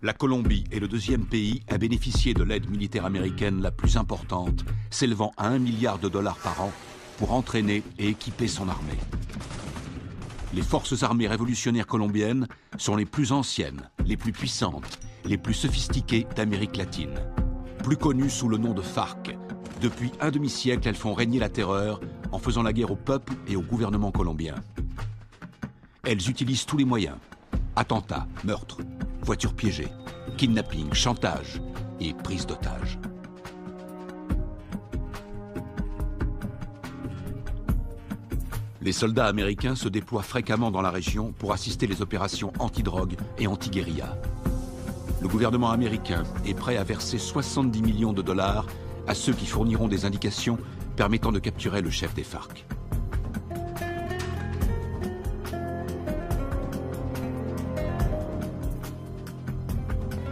La Colombie est le deuxième pays à bénéficier de l'aide militaire américaine la plus importante, s'élevant à 1 milliard de dollars par an pour entraîner et équiper son armée. Les forces armées révolutionnaires colombiennes sont les plus anciennes, les plus puissantes, les plus sophistiquées d'Amérique latine. Plus connues sous le nom de FARC, depuis un demi-siècle, elles font régner la terreur en faisant la guerre au peuple et au gouvernement colombien. Elles utilisent tous les moyens: attentats, meurtres, voitures piégées, kidnapping, chantage et prise d'otages. Les soldats américains se déploient fréquemment dans la région pour assister les opérations anti-drogue et anti-guérilla. Le gouvernement américain est prêt à verser 70 millions de dollars à ceux qui fourniront des indications permettant de capturer le chef des FARC.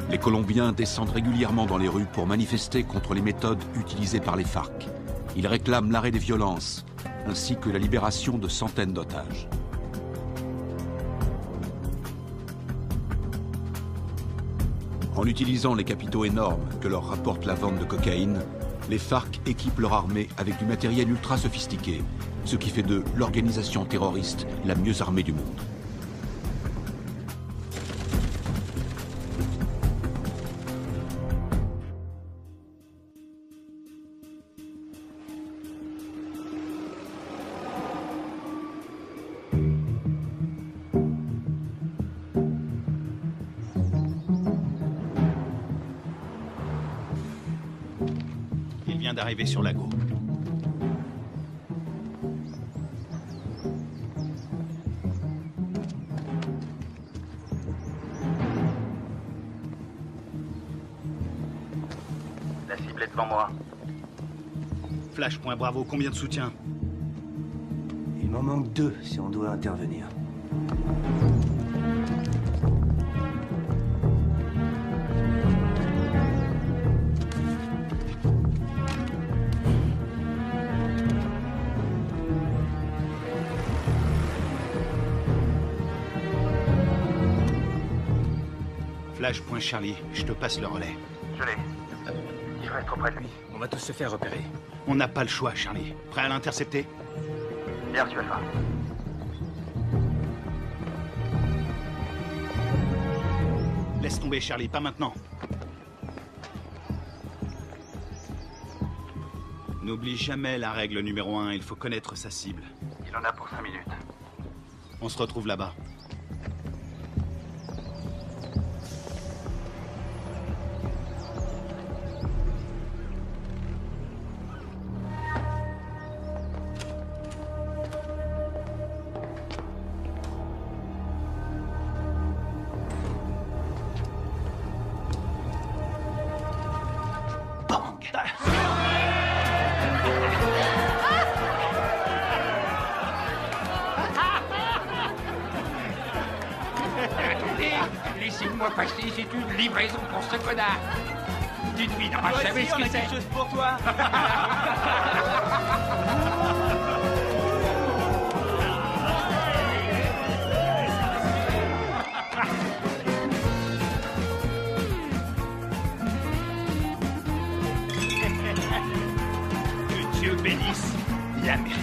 Les Colombiens descendent régulièrement dans les rues pour manifester contre les méthodes utilisées par les FARC. Ils réclament l'arrêt des violences, ainsi que la libération de centaines d'otages. En utilisant les capitaux énormes que leur rapporte la vente de cocaïne, les FARC équipent leur armée avec du matériel ultra sophistiqué, ce qui fait d'eux l'organisation terroriste la mieux armée du monde. D'arriver sur Lago. La cible est devant moi. Flash, point Bravo, combien de soutien? Il m'en manque 2 si on doit intervenir. Flash, point Charlie, je te passe le relais. Je l'ai. Je reste auprès de lui. On va tous se faire repérer. On n'a pas le choix, Charlie. Prêt à l'intercepter? Bien reçu, Alpha. Laisse tomber, Charlie, pas maintenant. N'oublie jamais la règle numéro 1, il faut connaître sa cible. Il en a pour 5 minutes. On se retrouve là-bas. Laissez-moi passer, c'est une livraison pour ce connard. Dites-lui, non, je savais ce que c'est. quelque chose pour toi. Que Dieu bénisse l'Amérique.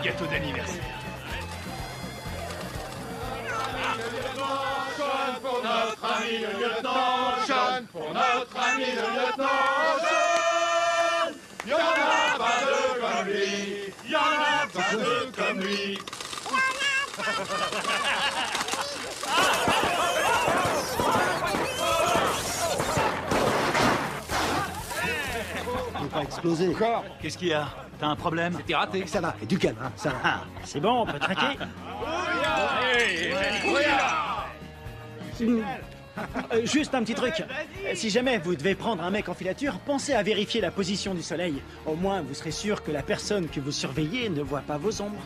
Gâteau d'anniversaire. Jeune pour notre ami le lieutenant, jeune pour notre ami le lieutenant, jeune. Y'en a pas deux comme lui, y'en a pas deux comme lui. Y'en a Il pas explosé. Encore? Qu'est-ce qu'il y a? T'as un problème? T'es raté. Ça va, et du calme, hein, ça va. Ah, C'est bon, on peut traquer. Juste un petit truc. Si jamais vous devez prendre un mec en filature, pensez à vérifier la position du soleil. Au moins, vous serez sûr que la personne que vous surveillez ne voit pas vos ombres.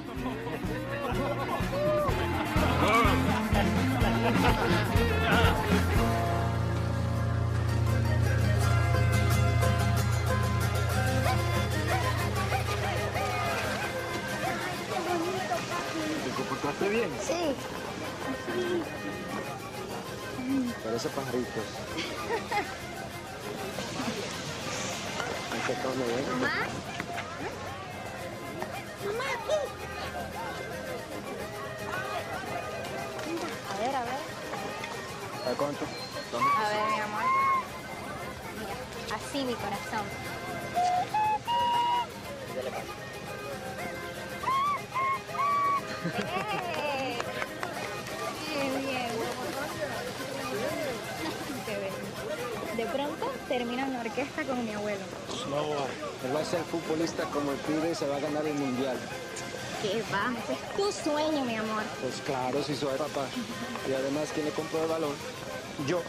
¿Te comportaste bien? Sí. Parece pajaritos. Mamá. Mamá, aquí. A ver, a ver. ¿A cuánto? A ver, mi amor. Mira, así mi corazón. ¡Eh! Bien, bien. Qué bello. De pronto termino en la orquesta con mi abuelo. No, él va a ser futbolista como el pibe y se va a ganar el mundial. ¿Qué va? Ese es tu sueño, mi amor. Pues claro, si soy papá. Y además, ¿quién le compró el balón? Yo.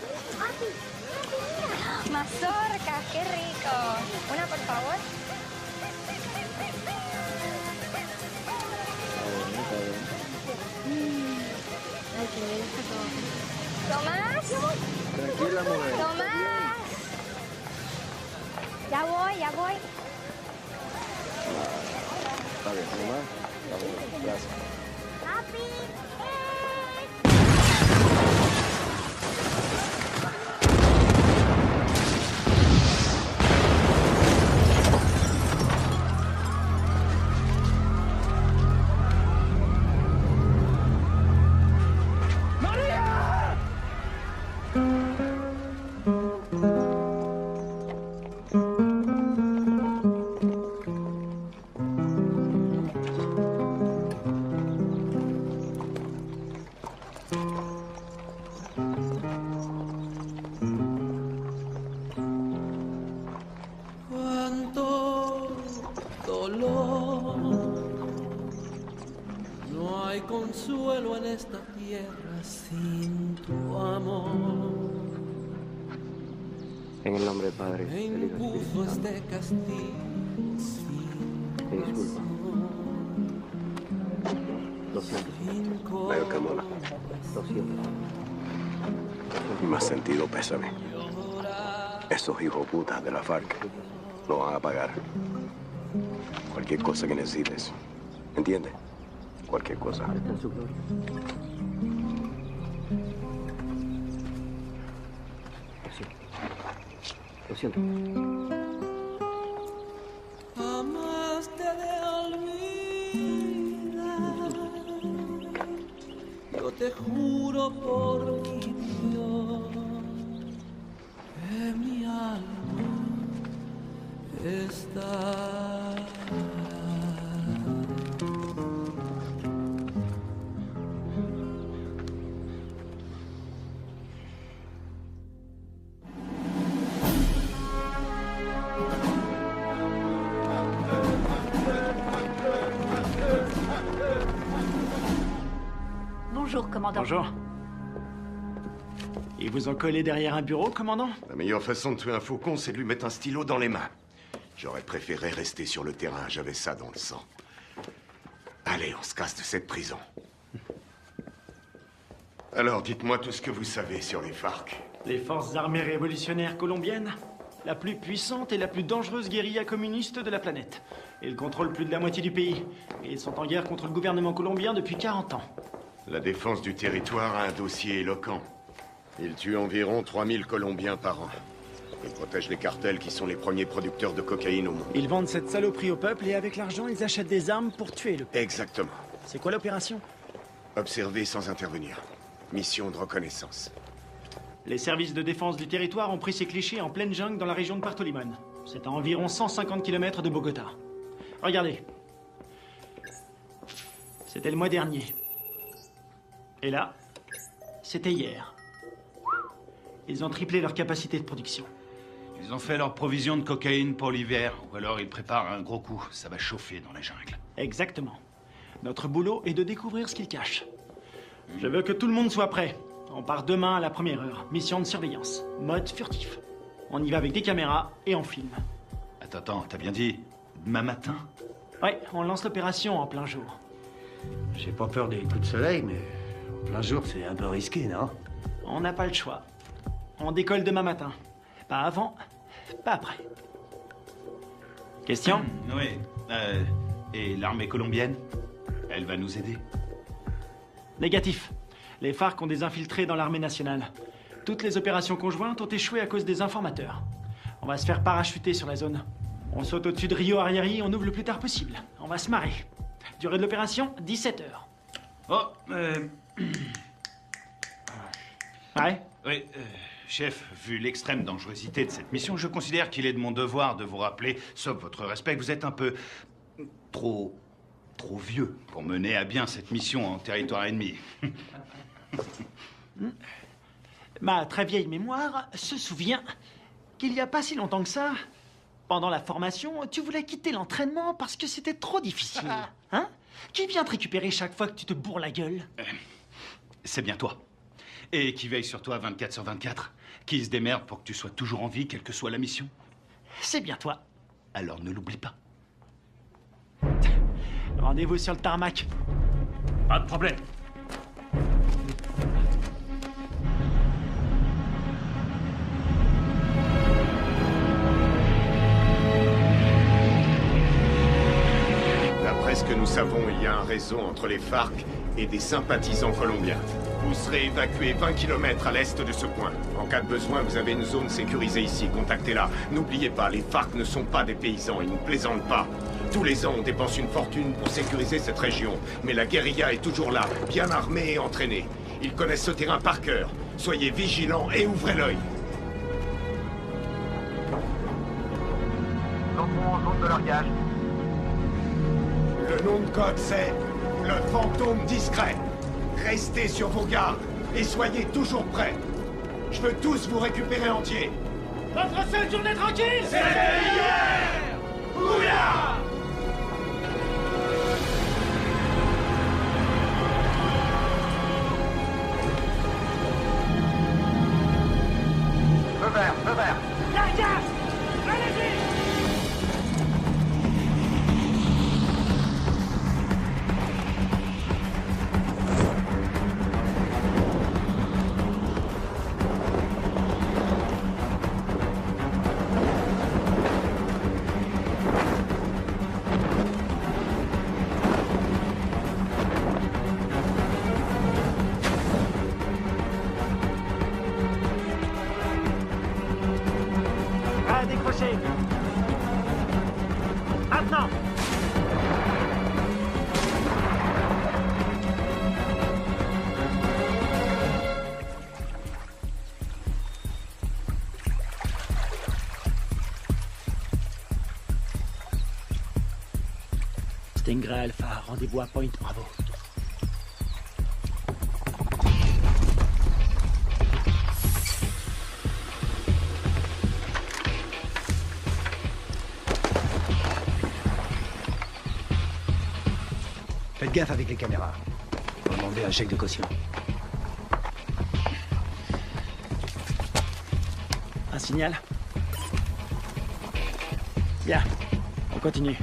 Mazorcas, qué rico. Una, por favor. Ay, qué bello está todo. ¿Tomás? Tranquila, mujer. ¡Tomás! Ya voy, ya voy. Está bien, mamá. Está bien, gracias. ¡Papi! Cuánto dolor, no hay consuelo en esta tierra sin tu amor. En el nombre del Padre, Me del Hijo y del impuso Espíritu Santo. este castigo sin Te disculpa. Lo siento. Mayor Carmona. Lo siento. Y más sentido pésame. Esos hijos putas de la FARC lo van a pagar. Cualquier cosa que necesites. ¿Entiendes? Cualquier cosa. Está en su gloria. Lo siento. jamás te de olvidar. Yo te juro por mi Dios que mi alma está. Bonjour, commandant. Bonjour. Ils vous ont collé derrière un bureau, commandant? La meilleure façon de tuer un faucon, c'est de lui mettre un stylo dans les mains. J'aurais préféré rester sur le terrain, j'avais ça dans le sang. Allez, on se casse de cette prison. Alors, dites-moi tout ce que vous savez sur les FARC. Les forces armées révolutionnaires colombiennes, la plus puissante et la plus dangereuse guérilla communiste de la planète. Ils contrôlent plus de la moitié du pays. Et ils sont en guerre contre le gouvernement colombien depuis 40 ans. La défense du territoire a un dossier éloquent. Ils tuent environ 3000 Colombiens par an. Ils protègent les cartels qui sont les premiers producteurs de cocaïne au monde. Ils vendent cette saloperie au peuple et avec l'argent, ils achètent des armes pour tuer le peuple. Exactement. C'est quoi l'opération? Observer sans intervenir. Mission de reconnaissance. Les services de défense du territoire ont pris ces clichés en pleine jungle dans la région de Puerto Limón. C'est à environ 150 km de Bogota. Regardez. C'était le mois dernier. Et là, c'était hier. Ils ont triplé leur capacité de production. Ils ont fait leur provision de cocaïne pour l'hiver, ou alors ils préparent un gros coup. Ça va chauffer dans la jungle. Exactement. Notre boulot est de découvrir ce qu'ils cachent. Je veux que tout le monde soit prêt. On part demain à la première heure. Mission de surveillance. Mode furtif. On y va avec des caméras et on filme. Attends, t'as bien dit demain matin? Ouais, on lance l'opération en plein jour. J'ai pas peur des coups de soleil, mais en plein jour, c'est un peu risqué, non? On n'a pas le choix. On décolle demain matin. Pas avant, pas après. Question? Oui. Et l'armée colombienne? Elle va nous aider? Négatif. Les FARC ont des infiltrés dans l'armée nationale. Toutes les opérations conjointes ont échoué à cause des informateurs. On va se faire parachuter sur la zone. On saute au-dessus de Rio Arrieri, on ouvre le plus tard possible. On va se marrer. Durée de l'opération, 17 heures. Oh, Ouais? Oui, chef, vu l'extrême dangerosité de cette mission, je considère qu'il est de mon devoir de vous rappeler, sauf votre respect, que vous êtes un peu trop vieux pour mener à bien cette mission en territoire ennemi. Ma très vieille mémoire se souvient qu'il n'y a pas si longtemps que ça, pendant la formation, tu voulais quitter l'entraînement parce que c'était trop difficile. Hein? Qui vient te récupérer chaque fois que tu te bourres la gueule? C'est bien toi. Et qui veille sur toi 24/24. Qui se démerde pour que tu sois toujours en vie, quelle que soit la mission. C'est bien toi. Alors ne l'oublie pas. Rendez-vous sur le tarmac. Pas de problème. D'après ce que nous savons, il y a un réseau entre les FARC et des sympathisants colombiens. Vous serez évacué 20 km à l'est de ce point. En cas de besoin, vous avez une zone sécurisée ici. Contactez-la. N'oubliez pas, les FARC ne sont pas des paysans. Ils ne plaisantent pas. Tous les ans, on dépense une fortune pour sécuriser cette région. Mais la guérilla est toujours là, bien armée et entraînée. Ils connaissent ce terrain par cœur. Soyez vigilants et ouvrez l'œil. Nous entrons en zone de largage. Le nom de code, c'est le fantôme discret. Restez sur vos gardes et soyez toujours prêts. Je veux tous vous récupérer entiers. Votre seule journée tranquille, C'était hier! Ouya! Feu vert, feu vert. Largage! Allez-y! À décrocher. Maintenant. Stingray Alpha, rendez-vous à Point Bravo. Faites gaffe avec les caméras. Faut demander un chèque de caution. Un signal? Bien, on continue.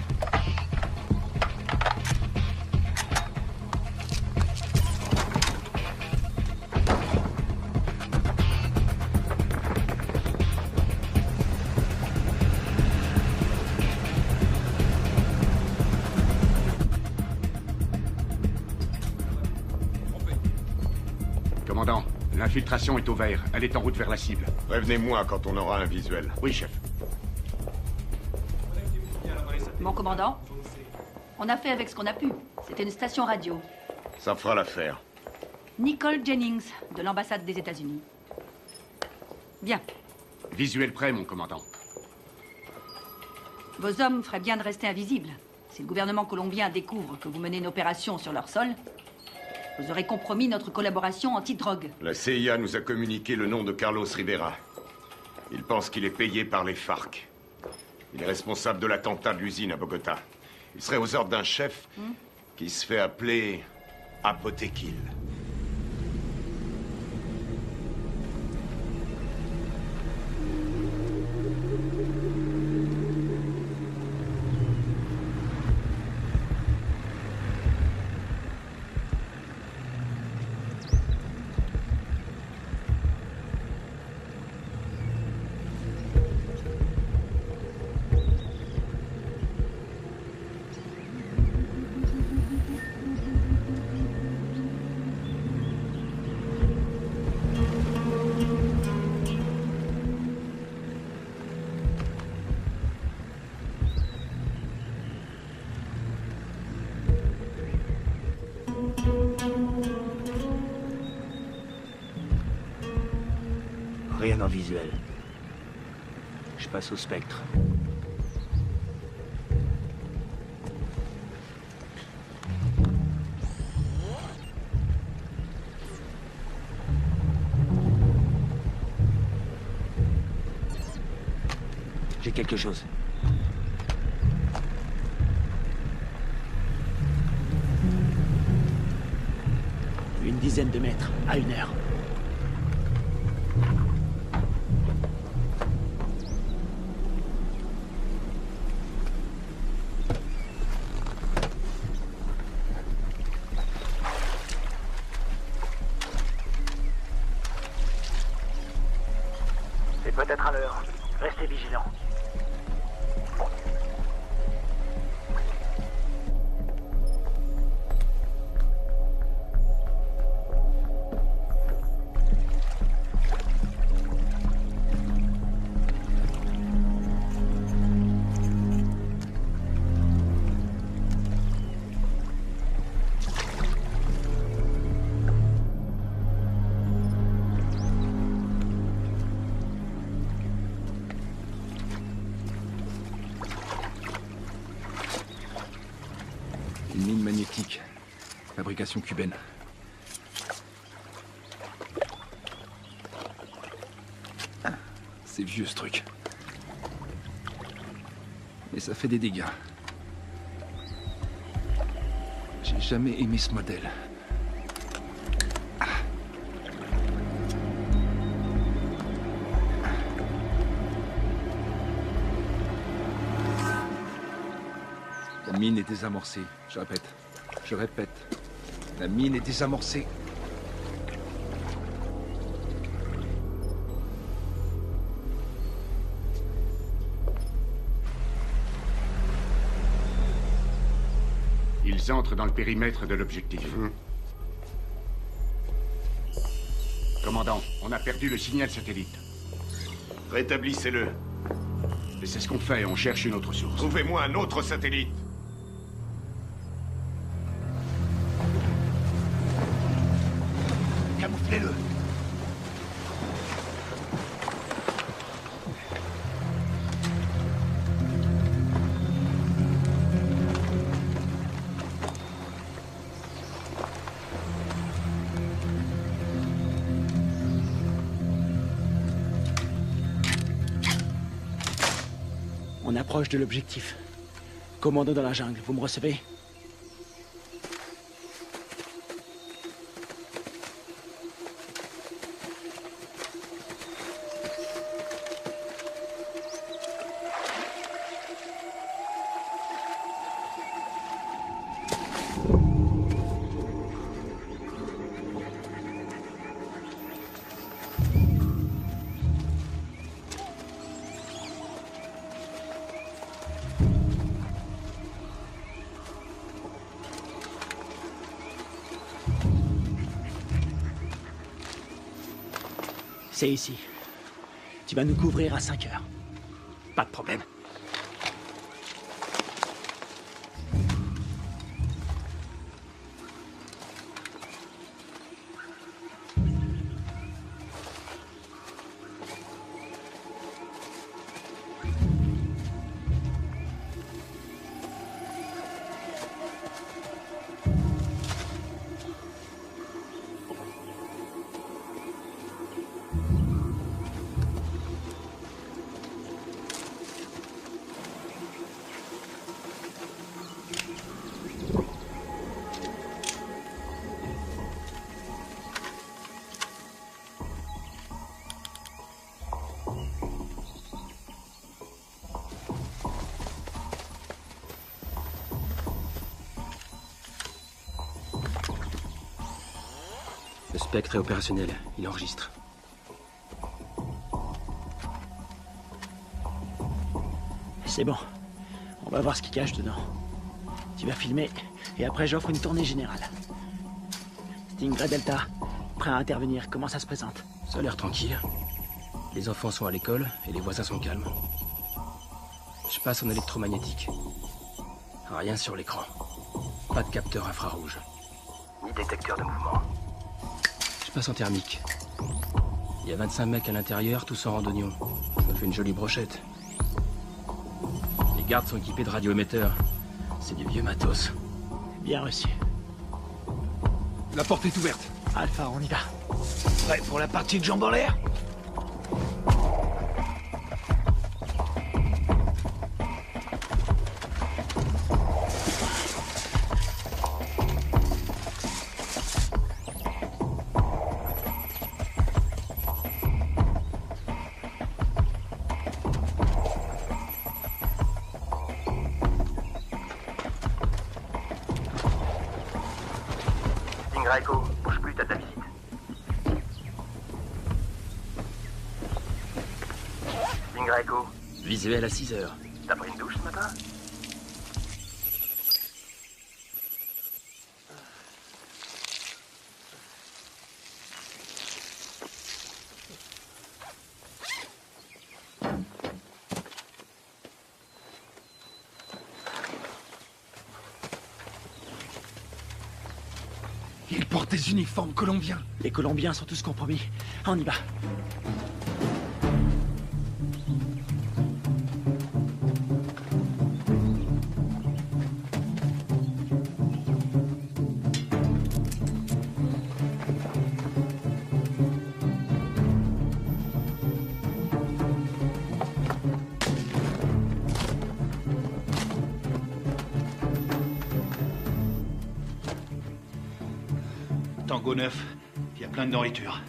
Commandant, l'infiltration est au vert. Elle est en route vers la cible. Prévenez-moi quand on aura un visuel. Oui, chef. Mon commandant, on a fait avec ce qu'on a pu. C'était une station radio. Ça fera l'affaire. Nicole Jennings, de l'ambassade des États-Unis. Bien. Visuel prêt, mon commandant. Vos hommes feraient bien de rester invisibles. Si le gouvernement colombien découvre que vous menez une opération sur leur sol, Vous aurez compromis notre collaboration anti-drogue. La CIA nous a communiqué le nom de Carlos Rivera. Il pense qu'il est payé par les FARC. Il est responsable de l'attentat de l'usine à Bogota. Il serait aux ordres d'un chef qui se fait appeler Apotekil. Rien en visuel. Je passe au spectre. J'ai quelque chose. Une dizaine de mètres, à 1 heure. C'est peut-être à l'heure. Restez vigilants. Une mine magnétique. Fabrication cubaine. C'est vieux ce truc. Mais ça fait des dégâts. J'ai jamais aimé ce modèle. La mine est désamorcée. Je répète. Je répète. La mine est désamorcée. Ils entrent dans le périmètre de l'objectif. Commandant, on a perdu le signal satellite. Rétablissez-le. Et c'est ce qu'on fait, on cherche une autre source. Trouvez-moi un autre satellite. Camouflez-le. On approche de l'objectif. Commando dans la jungle, vous me recevez? C'est ici. Tu vas nous couvrir à 5 heures. Pas de problème. Le spectre est opérationnel. Il enregistre. C'est bon. On va voir ce qu'il cache dedans. Tu vas filmer, et après j'offre une tournée générale. Stingray Delta, prêt à intervenir. Comment ça se présente? Ça a l'air tranquille. Les enfants sont à l'école, et les voisins sont calmes. Je passe en électromagnétique. Rien sur l'écran. Pas de capteur infrarouge. Ni détecteur de mouvement. Je passe en thermique. Il y a 25 mecs à l'intérieur, tous en randonnion. Ça fait une jolie brochette. Les gardes sont équipés de radioémetteurs. C'est du vieux matos. Bien reçu. La porte est ouverte. Alpha, on y va. Prêt pour la partie de jambes en l'air? Stingray Echo, bouge plus, t'as de la visite. Stingray Echo, Visuel à 6 heures. t'as pris une douche ce matin? Ils portent des uniformes colombiens. Les Colombiens sont tous compromis. On y va. Tango 9, il y a plein de nourriture.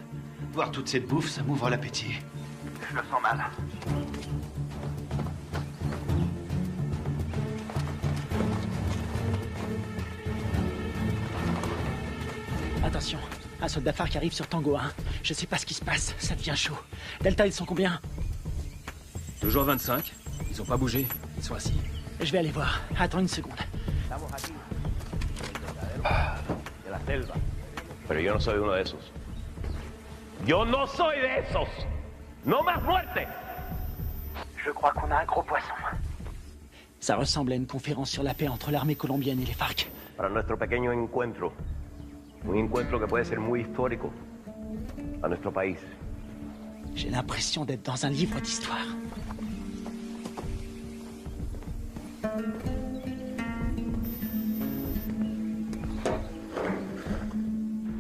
Voir toute cette bouffe, ça m'ouvre l'appétit. Je le sens mal. Attention, un soldat phare qui arrive sur Tango 1. Je sais pas ce qui se passe, ça devient chaud. Delta, ils sont combien? Toujours 25. Ils ont pas bougé. Ils sont assis. Je vais aller voir. Attends une seconde. De la selva. Pero yo no soy uno de esos. Yo no soy de esos. No más muerte. Je crois qu'on a un gros poisson. Ça ressemble à une conférence sur la paix entre l'armée colombienne et les FARC. Para nuestro pequeño encuentro. Un encuentro que puede ser muy histórico a nuestro país. J'ai l'impression d'être dans un livre d'histoire.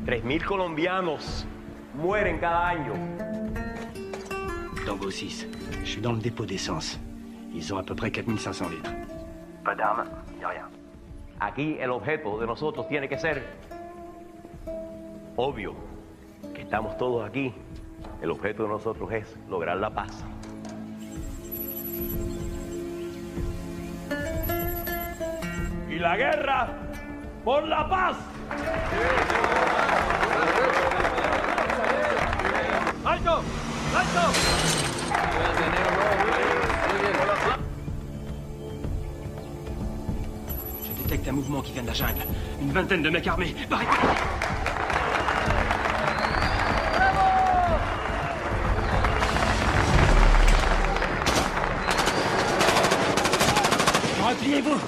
$3,000 colombianos mueren cada año. Tango 6, je suis dans le dépôt d'essence. Ils ont à peu près 4500 litres. Pas d'armes, ni rien. Aquí el objeto de nosotros tiene que ser obvio. Que estamos todos aquí. El objeto de nosotros es lograr la paz. Y la guerra por la paz. ¡Alto! ¡Alto! Je détecte un mouvement qui vient de la jungle. Une vingtaine de mecs armés. Barricade! Repliez-vous!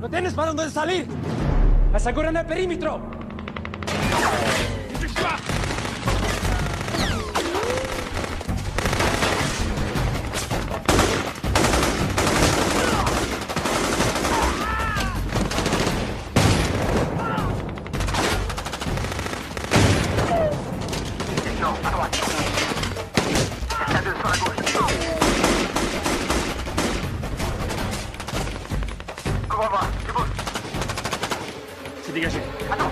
¿No tienes para dónde salir? ¡Aseguren el perímetro! c'est dégagé. Attends.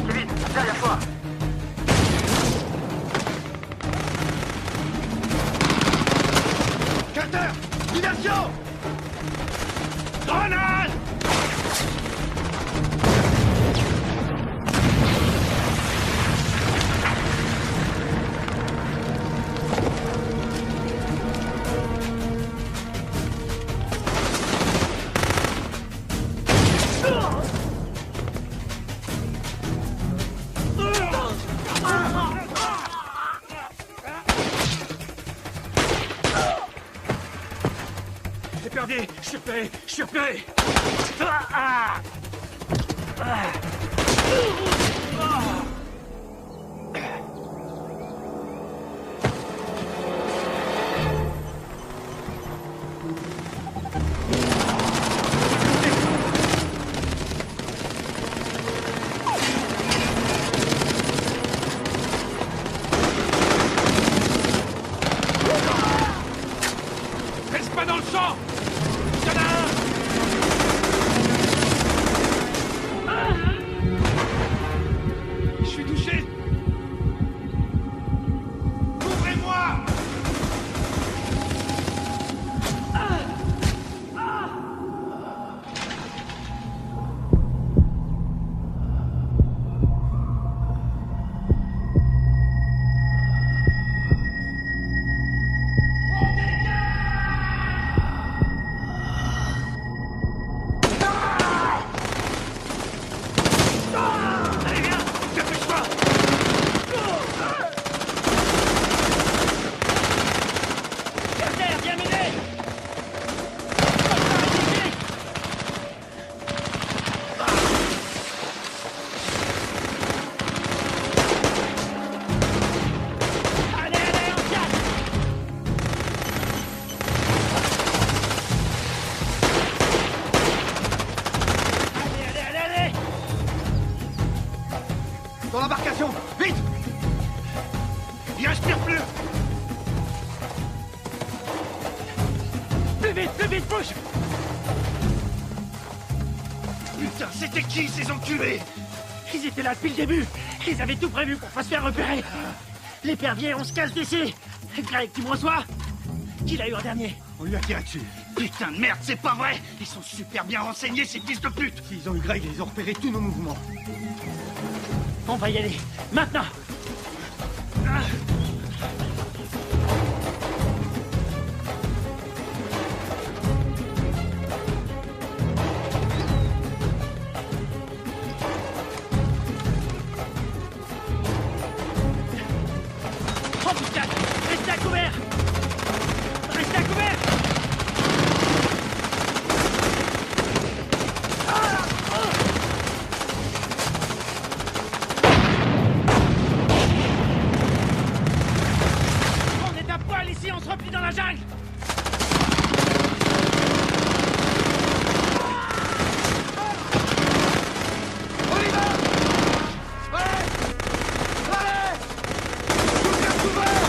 Kevin, derrière toi. Carter! Diversion! Grenade! J'ai perdu. Je suis repéré. Reste pas dans le champ! Il y en a un! Je suis touché! Ouvrez-moi! Allez, viens! Dépêche-toi! Carter, viens m'aider! Allez, allez, on tient! Allez! Dans l'embarcation! Vite! Il respire plus! Plus vite, bouge! Putain, c'était qui ces enculés? Ils étaient là depuis le début. Ils avaient tout prévu pour pas se faire repérer. L'épervier, on se casse d'ici. Greg, tu me reçois? Qui l'a eu en dernier? On lui a tiré dessus. Putain de merde, c'est pas vrai! Ils sont super bien renseignés, ces fils de pute! S'ils ont eu Greg, ils ont repéré tous nos mouvements. On va y aller. Maintenant. Oh putain! Restez à couvert! Restez à couvert! On est à poil ici, on se replie dans la jungle! On y va! Allez! Allez! Tout bien couvert!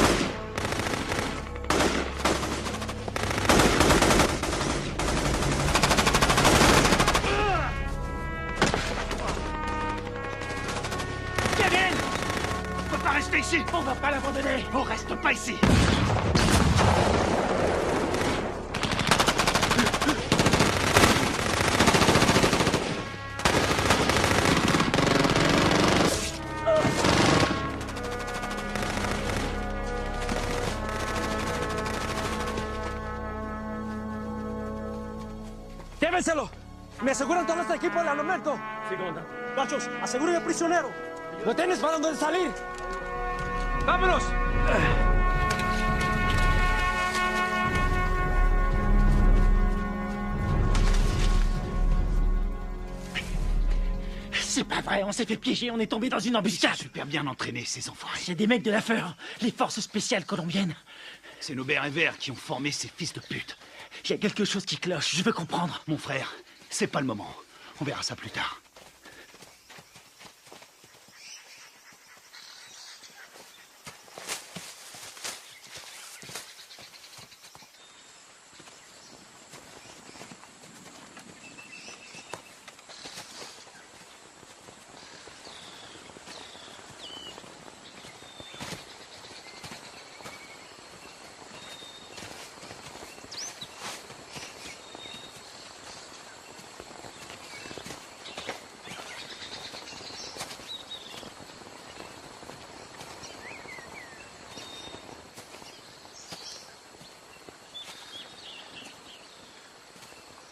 Kevin! On peut pas rester ici! On va pas l'abandonner! On reste pas ici! ¡Llévenselo! Me aseguran todos los equipos al armamento. Sí, comandante. Machos, aseguren al prisionero. ¿No tienes para dónde salir? ¡Vámonos! C'est pas vrai, on s'est fait piéger, on est tombé dans une embuscade. Super bien entraînés, ces enfoirés. C'est des mecs de la FEUR, les forces spéciales colombiennes. C'est nos bérets verts qui ont formé ces fils de pute. Il y a quelque chose qui cloche, je veux comprendre. Mon frère, c'est pas le moment. On verra ça plus tard.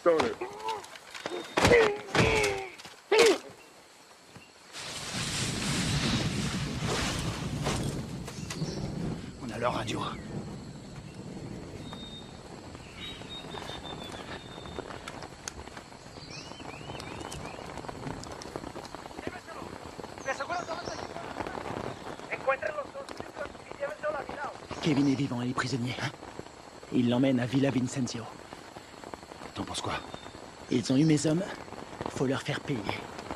Stoner. On a leur radio. Kevin est vivant et est prisonnier. Il l'emmène à Villa Vincenzio. T'en penses quoi? Ils ont eu mes hommes. Faut leur faire payer.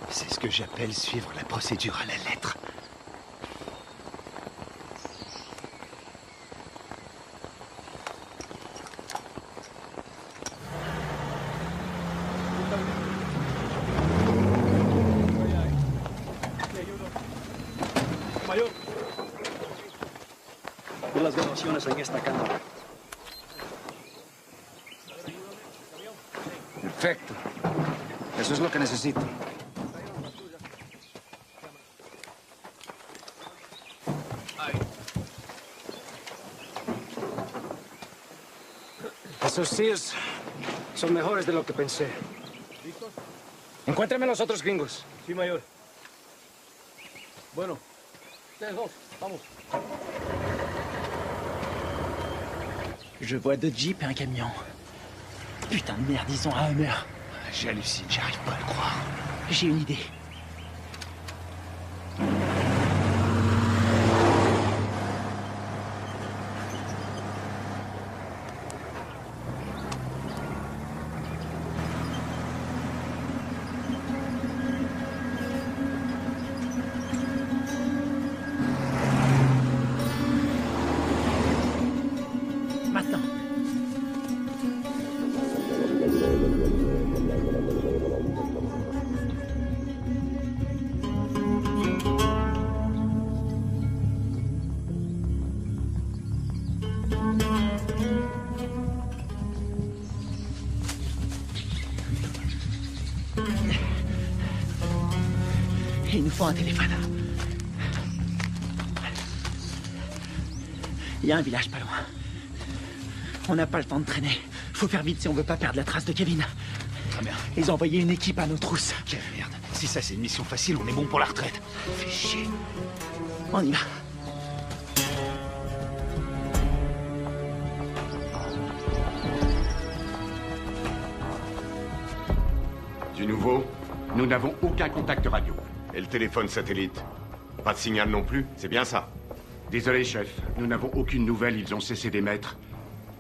C'est ce que j'appelle suivre la procédure à la lettre. Mayor, ve las grabaciones en esta cámara. Perfecto. Eso es lo que necesito. Esos Sears son mejores de lo que pensé. Encuéntrame los otros gringos. Sí, mayor. Bueno, ustedes dos, vamos. Je vois deux jeeps et un camion. Putain de merde, ils ont un Hummer. J'hallucine, j'arrive pas à le croire. J'ai une idée. Maintenant. Il nous faut un téléphone. Il y a un village pas loin. On n'a pas le temps de traîner. Faut faire vite si on veut pas perdre la trace de Kevin. Ah merde. Ils ont envoyé une équipe à nos trousses. Quelle merde. Si ça c'est une mission facile, on est bon pour la retraite. Fais chier. On y va. Du nouveau? Nous n'avons aucun contact radio. Et le téléphone satellite? Pas de signal non plus, c'est bien ça? Désolé, chef. Nous n'avons aucune nouvelle. Ils ont cessé d'émettre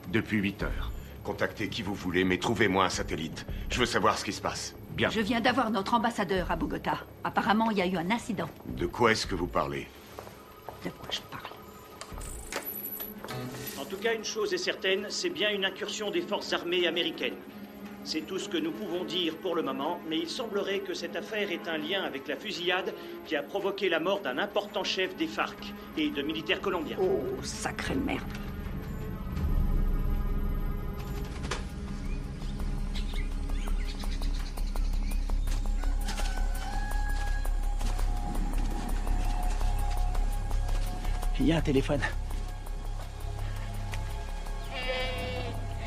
depuis 8 heures. Contactez qui vous voulez, mais trouvez-moi un satellite. Je veux savoir ce qui se passe. Bien. Je viens d'avoir notre ambassadeur à Bogota. Apparemment, il y a eu un incident. De quoi est-ce que vous parlez? De quoi je parle? En tout cas, une chose est certaine, c'est bien une incursion des forces armées américaines. C'est tout ce que nous pouvons dire pour le moment, mais il semblerait que cette affaire ait un lien avec la fusillade qui a provoqué la mort d'un important chef des FARC et de militaires colombiens. Oh, sacrée merde. Il y a un téléphone.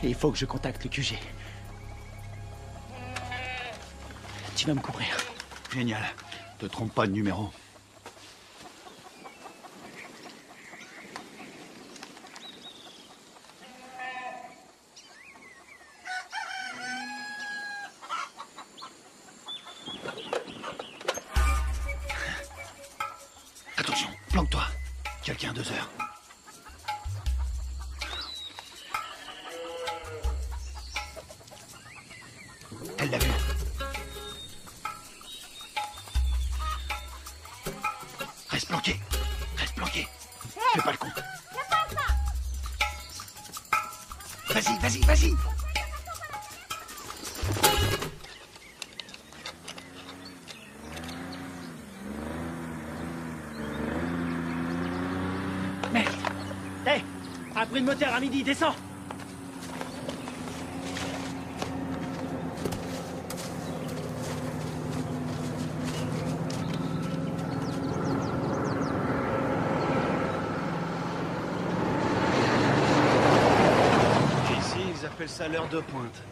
Il faut que je contacte le QG. Tu vas me couvrir. Génial. Te trompe pas de numéro. Attention, planque-toi. Quelqu'un à 2 heures. Elle l'a vu. Reste planqué. Reste planqué. Fais pas le con. Vas-y, vas-y, vas-y. Merde. Hé, un bruit de moteur à midi, descends. Ici, ils appellent ça l'heure de pointe.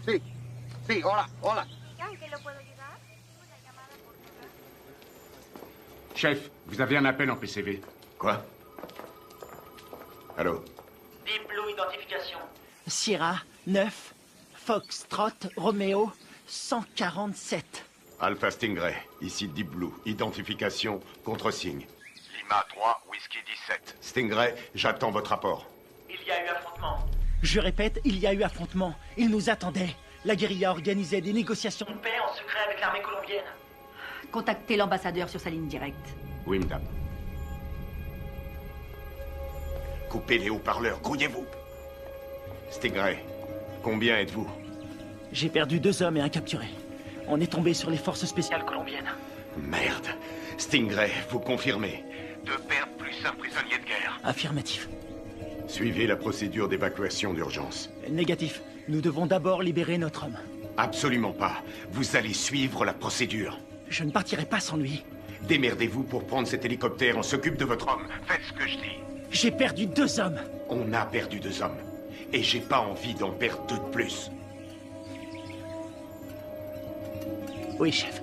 Sí. Sí, hola, hola. Chef, vous avez un appel en PCV. Quoi? Allô? Deep Blue Identification. Sierra 9, Foxtrot, Romeo 147. Alpha Stingray, ici Deep Blue. Identification, contre-signe. Lima 3, Whisky 17. Stingray, j'attends votre rapport. Il y a eu affrontement. Je répète, il y a eu affrontement. Ils nous attendaient. La guérilla organisait des négociations de paix en secret avec l'armée colombienne. Contactez l'ambassadeur sur sa ligne directe. Oui, madame. Coupez les haut-parleurs, grouillez-vous. Stingray, combien êtes-vous? J'ai perdu 2 hommes et un capturé. On est tombé sur les forces spéciales colombiennes. Merde. Stingray, vous confirmez? 2 pertes plus un prisonnier de guerre. Affirmatif. Suivez la procédure d'évacuation d'urgence. Négatif. Nous devons d'abord libérer notre homme. Absolument pas. Vous allez suivre la procédure. Je ne partirai pas sans lui. Démerdez-vous pour prendre cet hélicoptère. On s'occupe de votre homme. Faites ce que je dis. J'ai perdu 2 hommes. On a perdu 2 hommes. Et j'ai pas envie d'en perdre 2 de plus. Oui, chef.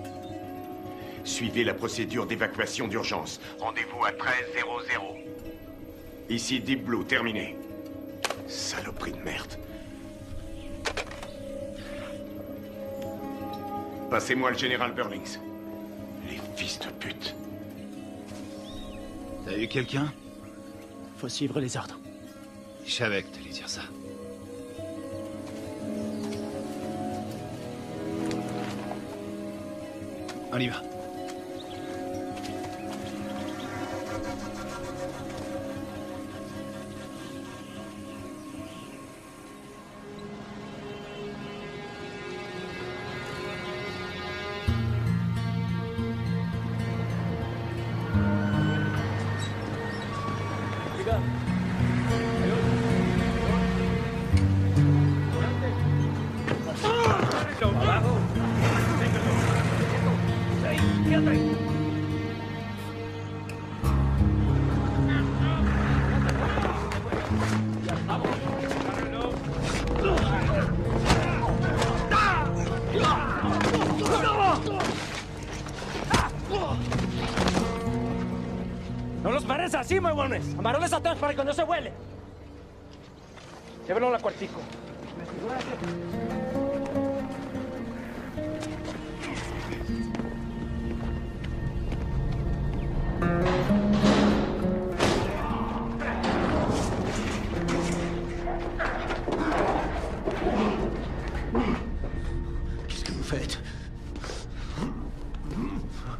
Suivez la procédure d'évacuation d'urgence. Rendez-vous à 13:00. Ici Deep Blue, terminé. Saloperie de merde. Passez-moi le général Burlings. Les fils de pute. T'as eu quelqu'un? Faut suivre les ordres. Je savais que t'allais dire ça. On y va. No los pares así, huevones. Amarroles atrás para que no se vuele. Llévenlo al cuartico. Qu'est-ce que vous faites?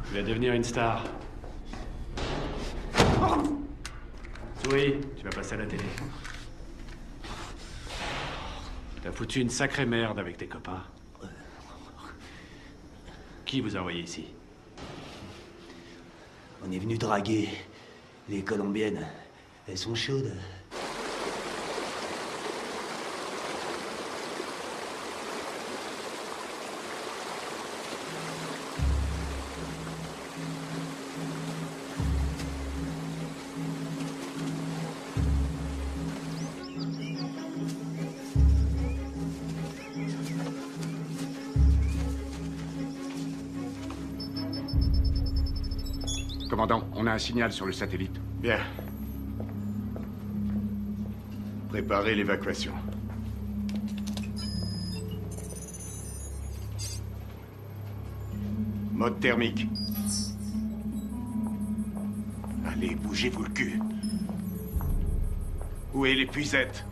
Tu vas devenir une star. Oui, tu vas passer à la télé. T'as foutu une sacrée merde avec tes copains. Qui vous a envoyé ici? On est venu draguer les Colombiennes. Elles sont chaudes. Commandant, on a un signal sur le satellite. Bien. Préparez l'évacuation. Mode thermique. Allez, bougez-vous le cul. Où est l'épuisette?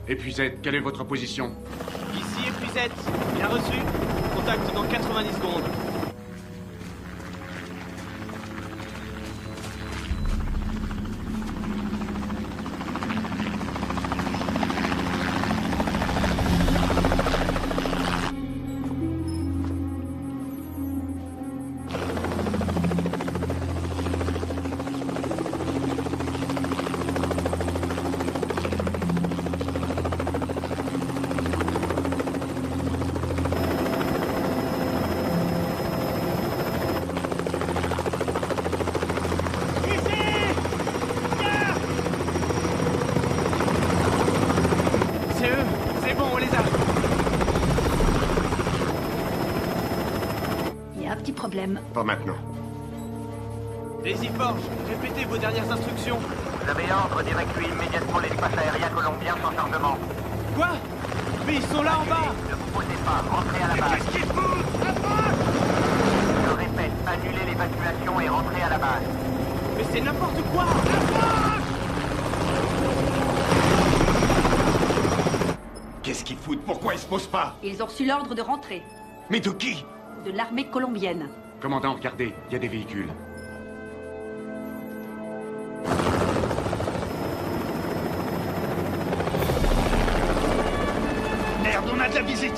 Épuisette, quelle est votre position? Ici épuisette. Bien reçu. Contact dans 90 secondes. petit problème. Pas maintenant. Daisy Forge, répétez vos dernières instructions. Vous avez ordre d'évacuer immédiatement l'espace aérien colombien sans chargement. Quoi? Mais ils sont là en bas! Ne vous posez pas, rentrez à la base. Qu'est-ce qu'il fout? Je répète, annulez l'évacuation et rentrez à la base. Mais c'est n'importe quoi! Qu'est-ce qu'ils foutent? Pourquoi ils se posent pas? Ils ont reçu l'ordre de rentrer. Mais de qui? De l'armée colombienne. Commandant, regardez, il y a des véhicules. Merde, on a de la visite!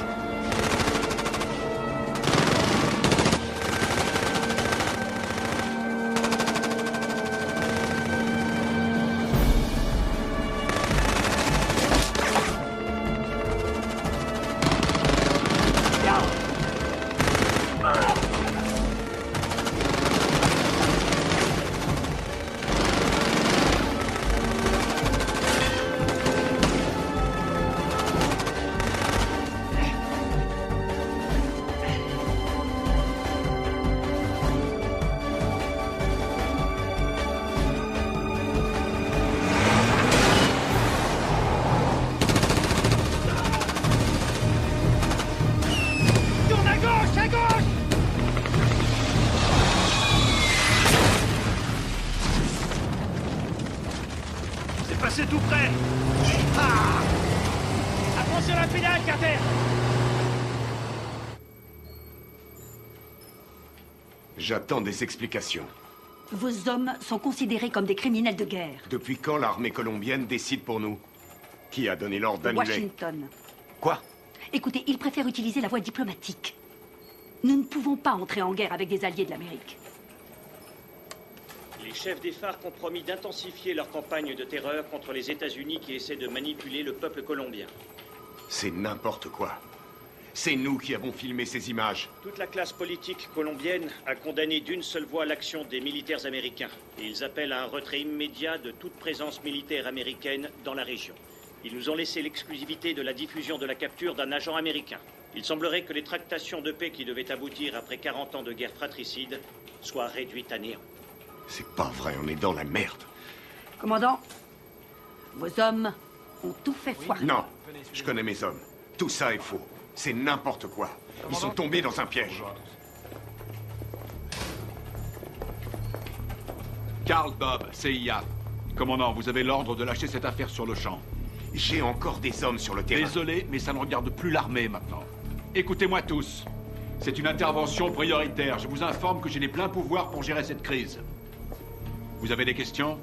C'est tout près. Ah! Attention à la pédale, Carter! J'attends des explications. Vos hommes sont considérés comme des criminels de guerre. Depuis quand l'armée colombienne décide pour nous? Qui a donné l'ordre d'annuler? Washington. Quoi? Écoutez, ils préfèrent utiliser la voie diplomatique. Nous ne pouvons pas entrer en guerre avec des alliés de l'Amérique. Les chefs des FARC ont promis d'intensifier leur campagne de terreur contre les États-Unis qui essaient de manipuler le peuple colombien. C'est n'importe quoi. C'est nous qui avons filmé ces images. Toute la classe politique colombienne a condamné d'une seule voix l'action des militaires américains. Et ils appellent à un retrait immédiat de toute présence militaire américaine dans la région. Ils nous ont laissé l'exclusivité de la diffusion de la capture d'un agent américain. Il semblerait que les tractations de paix qui devaient aboutir après 40 ans de guerre fratricide soient réduites à néant. C'est pas vrai, on est dans la merde. Commandant, vos hommes ont tout fait foirer. Non, je connais mes hommes. Tout ça est faux. C'est n'importe quoi. Ils sont tombés dans un piège. Carl Bob, CIA. Commandant, vous avez l'ordre de lâcher cette affaire sur le champ. J'ai encore des hommes sur le terrain. Désolé, mais ça ne regarde plus l'armée maintenant. Écoutez-moi tous. C'est une intervention prioritaire. Je vous informe que j'ai les pleins pouvoirs pour gérer cette crise. Vous avez des questions?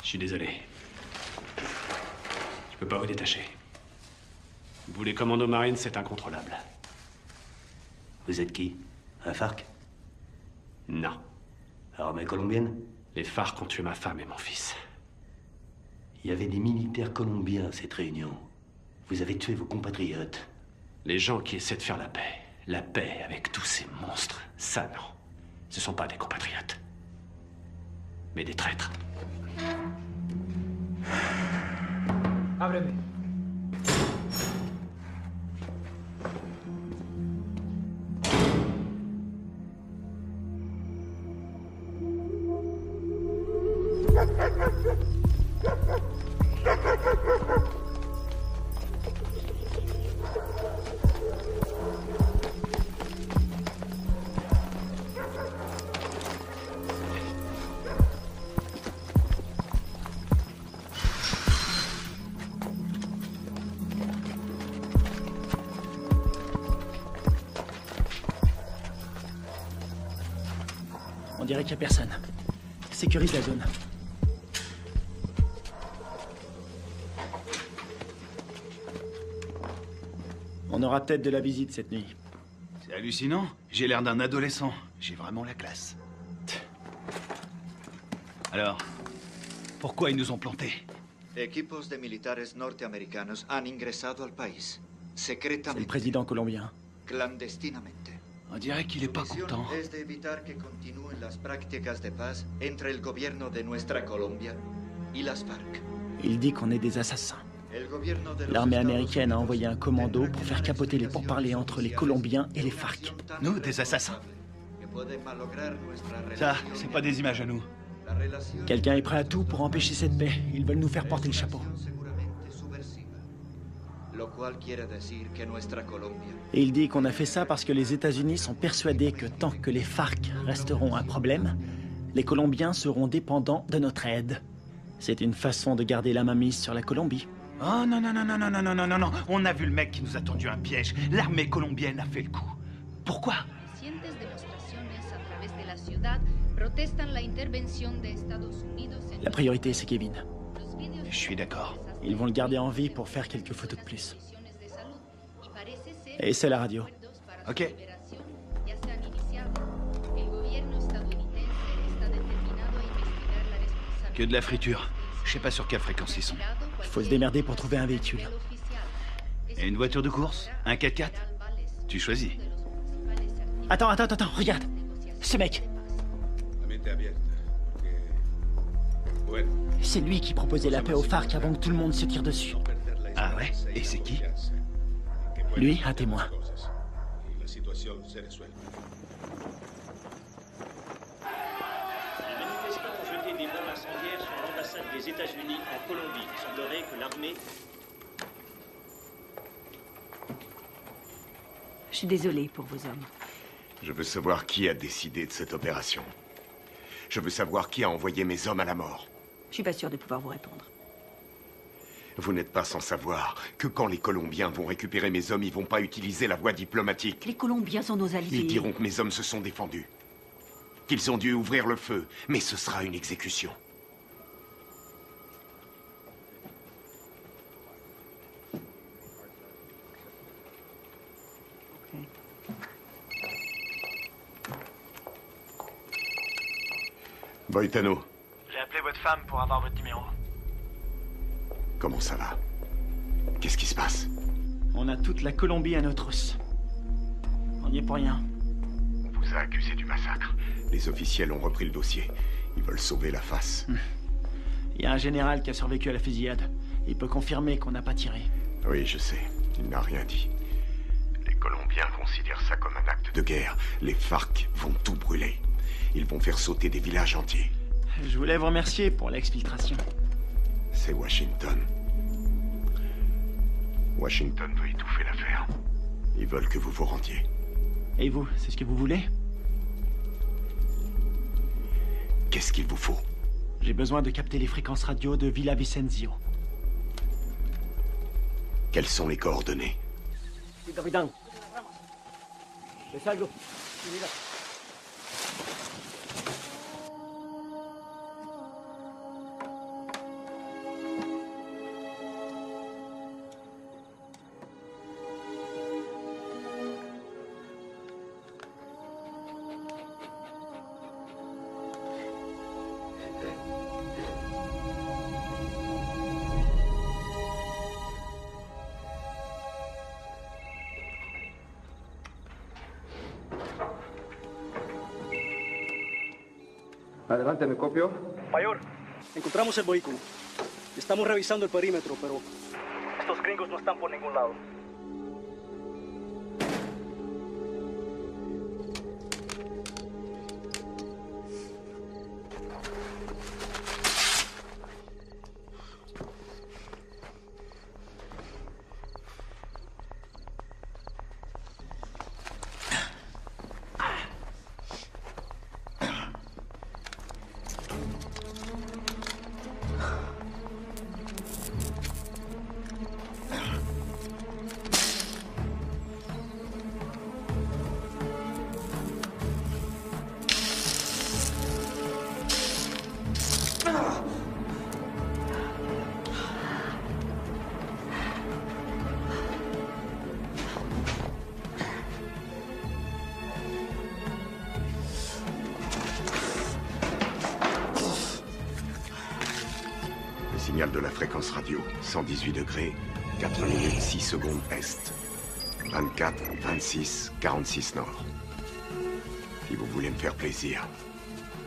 Je suis désolé. Je peux pas vous détacher. Vous, les commandos marines, c'est incontrôlable. Vous êtes qui? Un FARC? Non. Armée colombienne? Les FARC ont tué ma femme et mon fils. Il y avait des militaires colombiens à cette réunion. Vous avez tué vos compatriotes. Les gens qui essaient de faire la paix avec tous ces monstres, ça non. Ce sont pas des compatriotes. Mais des traîtres. Ábreme. On dirait qu'il n'y a personne. Sécurise la zone. On aura peut-être de la visite cette nuit. C'est hallucinant. J'ai l'air d'un adolescent. J'ai vraiment la classe. Alors, pourquoi ils nous ont plantés? Equipos de militares norteamericanos han ingresado al país. C'est le Secretamente. président colombien. Clandestinamente. On dirait qu'il est pas Su misión content. es de evitar que continúen las prácticas de paz entre el gobierno de nuestra Colombia y las FARC. Il dit qu'on est des assassins. El gobierno de los L'armée Estados américaine a envoyé un commando pour faire capoter les pourparlers entre les Colombiens et les FARC. Nous, des assassins. que puede malograr nuestra Ça, relación. c'est pas des images à nous. La relación Quelqu'un est prêt à tout pour empêcher cette paix. Ils veulent nous faire porter le chapeau. seguramente subversiva. Lo cual quiere decir que nuestra Colombia Et il dit qu'on a fait ça parce que les États-Unis sont persuadés que tant que les FARC resteront un problème, les Colombiens seront dépendants de notre aide. C'est une façon de garder la mainmise sur la Colombie. Oh non, non, non, non, non, non, non, non, non, non. On a vu le mec qui nous a tendu un piège. L'armée colombienne a fait le coup. Pourquoi? Recientes demostraciones a través de la ciudad protestan la intervención de Estados Unidos en La priorité, c'est Kevin. los vídeos Je suis d'accord. Ils vont le garder en vie pour faire quelques photos de plus. de salud y parece ser Et c'est la radio. Ok. ya se han iniciado. El gobierno estadounidense está determinado a investigar la responsabilidad. Que de la friture. Je sais pas sur quelle fréquence ils sont. Il faut se démerder pour trouver un véhicule. Et une voiture de course? Un 4x4? Tu choisis. Attends, regarde. Ce mec, c'est lui qui proposait la paix aux FARC avant que tout le monde se tire dessus. Ah ouais? Et c'est qui? Lui, un témoin. Les manifestants ont jeté des bombes incendiaires sur l'ambassade des États-Unis en Colombie. Il semblerait que l'armée... Je suis désolée pour vos hommes. Je veux savoir qui a décidé de cette opération. Je veux savoir qui a envoyé mes hommes à la mort. Je suis pas sûre de pouvoir vous répondre. Vous n'êtes pas sans savoir que quand les Colombiens vont récupérer mes hommes, ils vont pas utiliser la voie diplomatique. Les Colombiens sont nos alliés. Ils diront que mes hommes se sont défendus. Qu'ils ont dû ouvrir le feu, mais ce sera une exécution. Boitano, J'ai appelé votre femme pour avoir votre numéro. comment ça va? Qu'est-ce qui se passe? On a toute la Colombie à nos trousses. On n'y est pour rien. On vous a accusé du massacre. Les officiels ont repris le dossier. Ils veulent sauver la face. Il y a un général qui a survécu à la fusillade. Il peut confirmer qu'on n'a pas tiré. Oui, je sais. Il n'a rien dit. Les Colombiens considèrent ça comme un acte de guerre. Les FARC vont tout brûler. Ils vont faire sauter des villages entiers. Je voulais vous remercier pour l'exfiltration. C'est Washington. Washington veut étouffer l'affaire. Ils veulent que vous vous rendiez. Et vous, c'est ce que vous voulez? Qu'est-ce qu'il vous faut? J'ai besoin de capter les fréquences radio de Villa Vicenzio. Quelles sont les coordonnées? Sí, capitán. Le salgo. Mira. Adelante, ¿me copio? Mayor, encontramos el vehículo. Estamos revisando el perímetro, pero estos gringos no están por ningún lado. signal de la fréquence radio. 118 degrés, 4 minutes 6 secondes est. 24, 26, 46 nord. Si vous voulez me faire plaisir,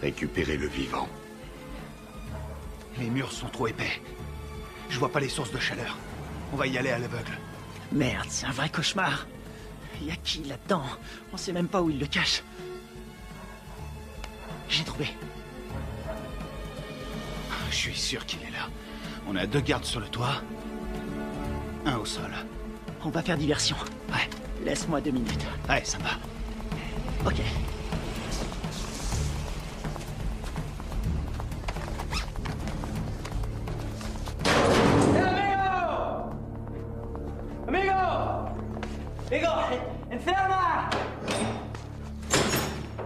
récupérez le vivant. Les murs sont trop épais. Je vois pas les sources de chaleur. On va y aller à l'aveugle. Merde, c'est un vrai cauchemar. Y a qui là-dedans? On sait même pas où il le cache. J'ai trouvé. Je suis sûr qu'il est là. On a 2 gardes sur le toit. 1 au sol. On va faire diversion. Ouais. Laisse-moi 2 minutes. Ouais, sympa. Ok. ¡Amigo! ¡Enferma!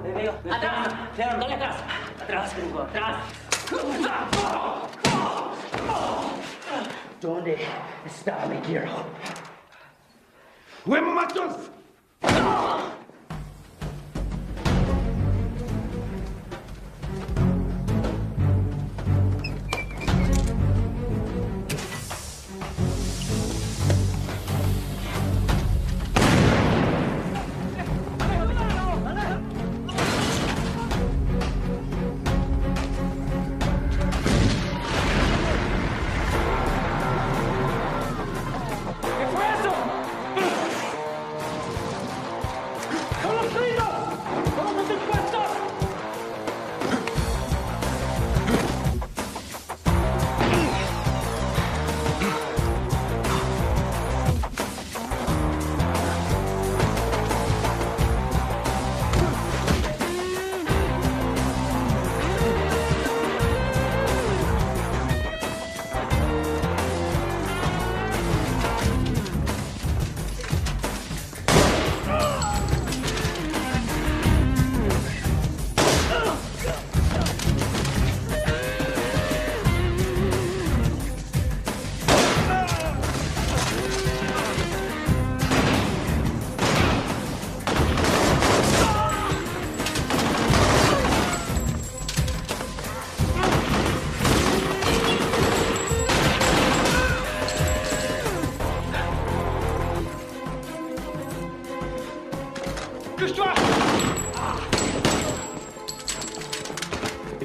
¡Amigo! ¡Atrás! ¡Dale atrás! ¡Atrás, gringo! ¡Atrás! ¿Dónde está mi hero? ¡Huemo machos!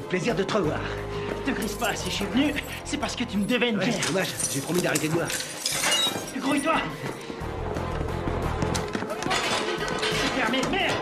Plaisir de te revoir. Te grise pas, si je suis venu, c'est parce que tu me devais une bière. Dommage, j'ai promis d'arrêter de boire. Grouille-toi! C'est fermé, merde!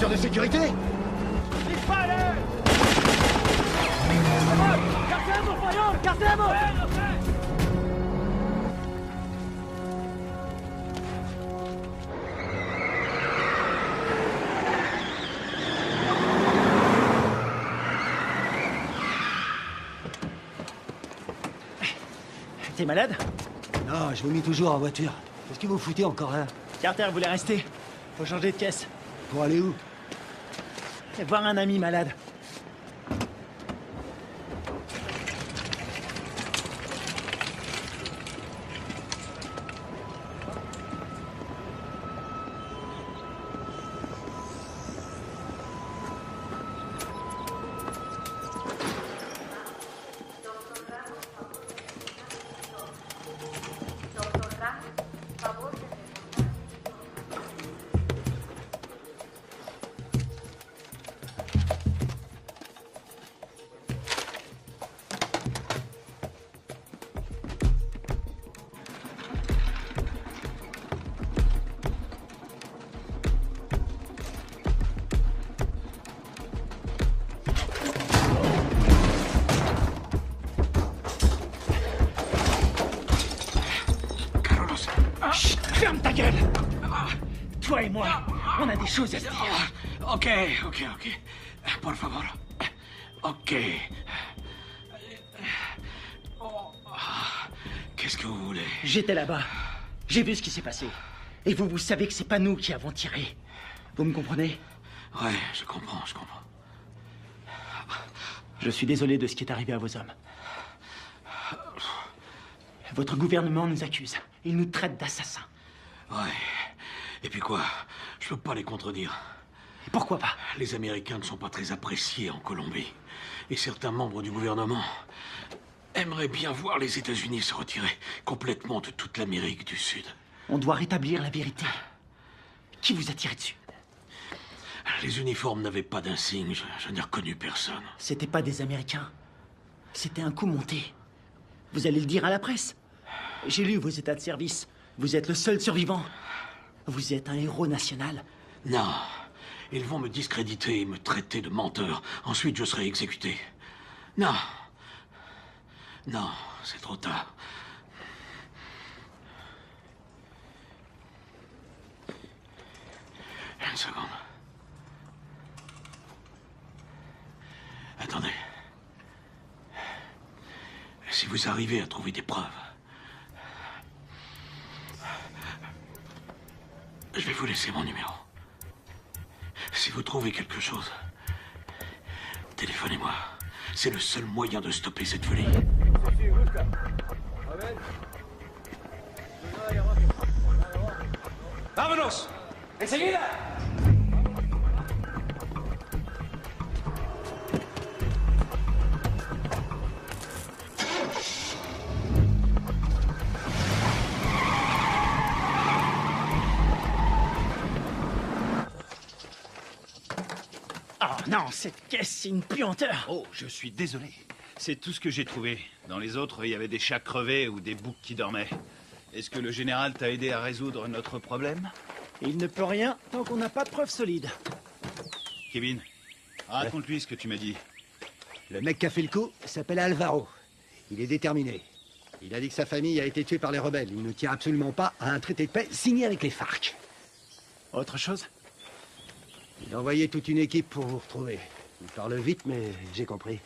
De sécurité. T'es malade? Non, je vomis toujours en voiture. Qu'est-ce que vous foutez encore là? Carter voulait rester. Faut changer de caisse. Pour aller où? Voir un ami malade. Ferme ta gueule! Toi et moi, on a des choses à se dire. Ok. Por favor. Ok. Qu'est-ce que vous voulez? J'étais là-bas. J'ai vu ce qui s'est passé. Et vous savez que c'est pas nous qui avons tiré. Vous me comprenez? Ouais, je comprends. Je suis désolé de ce qui est arrivé à vos hommes. Votre gouvernement nous accuse. Il nous traite d'assassins. Ouais. Et puis quoi? Je peux pas les contredire. Pourquoi pas? Les Américains ne sont pas très appréciés en Colombie. Et certains membres du gouvernement aimeraient bien voir les États-Unis se retirer complètement de toute l'Amérique du Sud. On doit rétablir la vérité. Qui vous a tiré dessus? Les uniformes n'avaient pas d'insigne. Je n'ai reconnu personne. C'était pas des Américains. C'était un coup monté. Vous allez le dire à la presse. J'ai lu vos états de service. Vous êtes le seul survivant. Vous êtes un héros national. Non. Ils vont me discréditer et me traiter de menteur. Ensuite, je serai exécuté. Non, c'est trop tard. Une seconde. Attendez. Si vous arrivez à trouver des preuves, je vais vous laisser mon numéro. Si vous trouvez quelque chose, téléphonez-moi. C'est le seul moyen de stopper cette folie. ¡Vámonos! ¡Enseguida! Oh non, cette caisse, c'est une puanteur. Oh, je suis désolé. C'est tout ce que j'ai trouvé. Dans les autres, il y avait des chats crevés ou des boucs qui dormaient. Est-ce que le général t'a aidé à résoudre notre problème? Il ne peut rien tant qu'on n'a pas de preuves solides. Kevin, raconte-lui ce que tu m'as dit. Le mec qui a fait le coup s'appelle Alvaro. Il est déterminé. Il a dit que sa famille a été tuée par les rebelles. Il ne tient absolument pas à un traité de paix signé avec les FARC. Autre chose? Il a envoyé toute une équipe pour vous retrouver. Il parle vite, mais j'ai compris.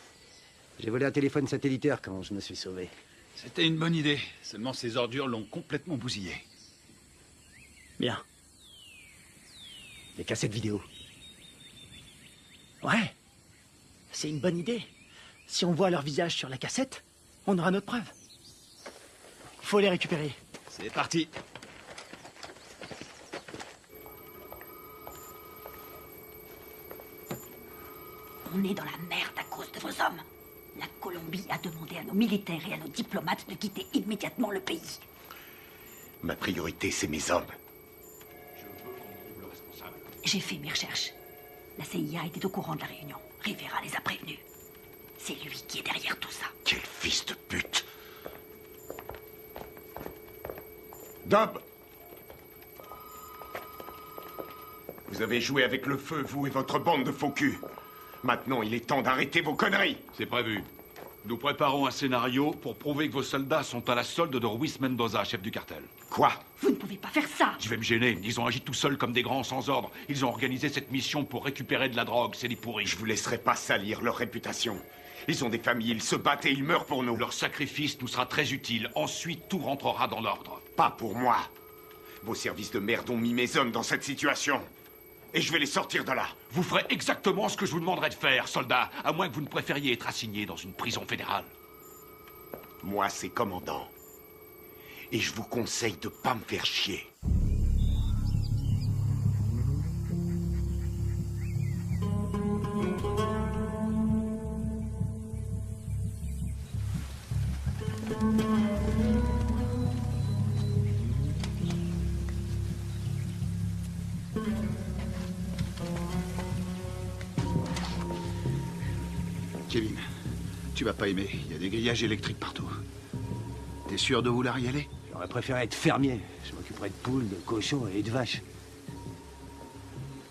J'ai volé un téléphone satellitaire quand je me suis sauvé. C'était une bonne idée. Seulement ces ordures l'ont complètement bousillé. Bien. Les cassettes vidéo. Ouais. C'est une bonne idée. Si on voit leur visage sur la cassette, on aura notre preuve. Faut les récupérer. C'est parti. On est dans la merde à cause de vos hommes. La Colombie a demandé à nos militaires et à nos diplomates de quitter immédiatement le pays. Ma priorité, c'est mes hommes. J'ai fait mes recherches. La CIA était au courant de la réunion. Rivera les a prévenus. C'est lui qui est derrière tout ça. Quel fils de pute! Dob! Vous avez joué avec le feu, vous et votre bande de faux culs. Maintenant, il est temps d'arrêter vos conneries. C'est prévu. Nous préparons un scénario pour prouver que vos soldats sont à la solde de Ruiz Mendoza, chef du cartel. Quoi? Vous ne pouvez pas faire ça. Je vais me gêner. Ils ont agi tout seuls comme des grands sans ordre. Ils ont organisé cette mission pour récupérer de la drogue. C'est des pourris. Je vous laisserai pas salir leur réputation. Ils ont des familles, ils se battent et ils meurent pour nous. Leur sacrifice nous sera très utile. Ensuite, tout rentrera dans l'ordre. Pas pour moi. Vos services de merde ont mis mes hommes dans cette situation. Et je vais les sortir de là. Vous ferez exactement ce que je vous demanderai de faire, soldat, à moins que vous ne préfériez être assigné dans une prison fédérale. Moi, c'est commandant. Et je vous conseille de pas me faire chier. Kevin, tu vas pas aimer. Il y a des grillages électriques partout. T'es sûr de vouloir y aller? J'aurais préféré être fermier. Je m'occuperais de poules, de cochons et de vaches.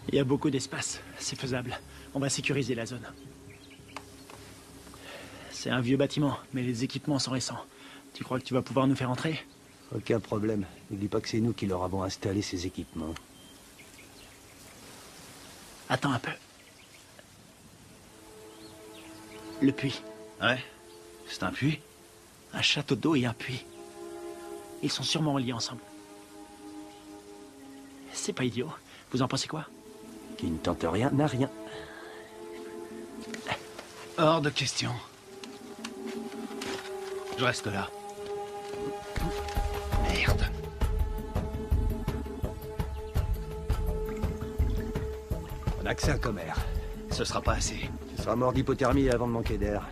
Il y a beaucoup d'espace. C'est faisable. On va sécuriser la zone. C'est un vieux bâtiment, mais les équipements sont récents. Tu crois que tu vas pouvoir nous faire entrer? Aucun problème. N'oublie pas que c'est nous qui leur avons installé ces équipements. Attends un peu. Le puits. Ouais? C'est un puits? Un château d'eau et un puits. Ils sont sûrement liés ensemble. C'est pas idiot. Vous en pensez quoi? Qui ne tente rien n'a rien. Hors de question. Je reste là. Merde. On a que ça comme air. Ce sera pas assez. Tu seras mort d'hypothermie avant de manquer d'air.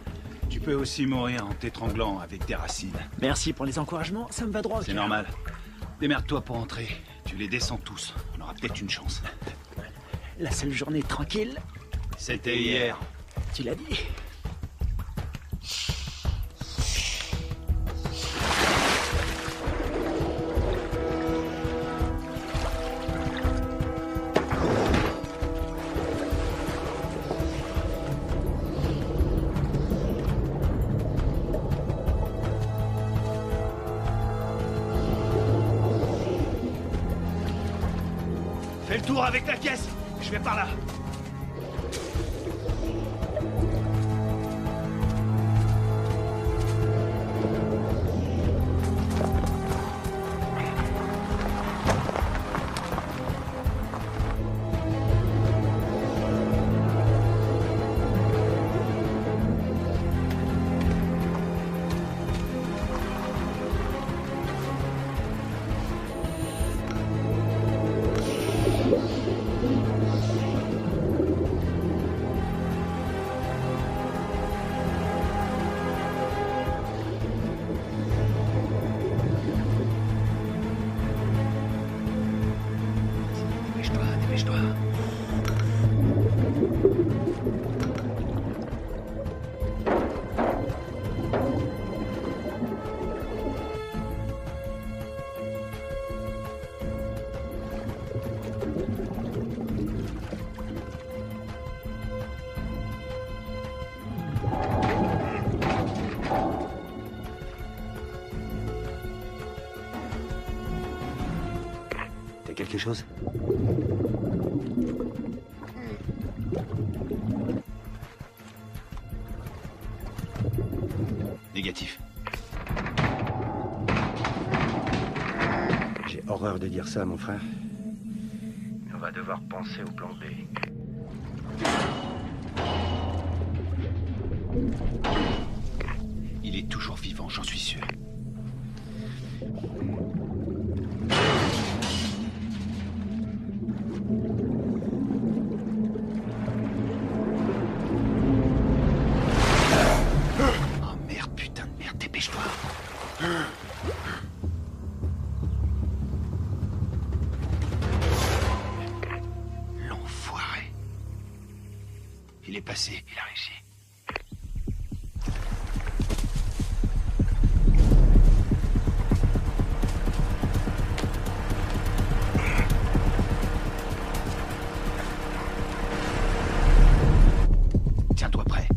Tu peux aussi mourir en t'étranglant avec des racines. Merci pour les encouragements, ça me va droit au C'est cœur. normal. Démerde-toi pour entrer. Tu les descends tous. On aura peut-être une chance. La seule journée tranquille, c'était hier. Tu l'as dit. Fais le tour avec la caisse. Je vais par là. T'as quelque chose? Négatif. J'ai horreur de dire ça, mon frère. On va devoir penser au plan B. Il est toujours vivant, j'en suis sûr. Oh merde, putain de merde, dépêche-toi. L'enfoiré. Il est passé, il a réussi. Tiens-toi prêt.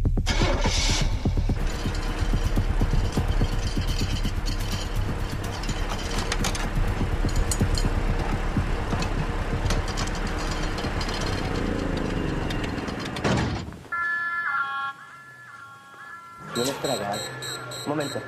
¿Tienes tragar? Un momento.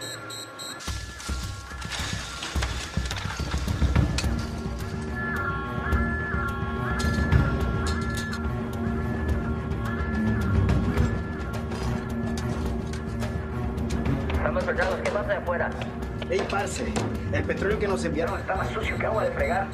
Estamos soldados, ¿qué pasa de afuera? Ey, parce, el petróleo que nos enviaron Está más sucio que agua de fregar.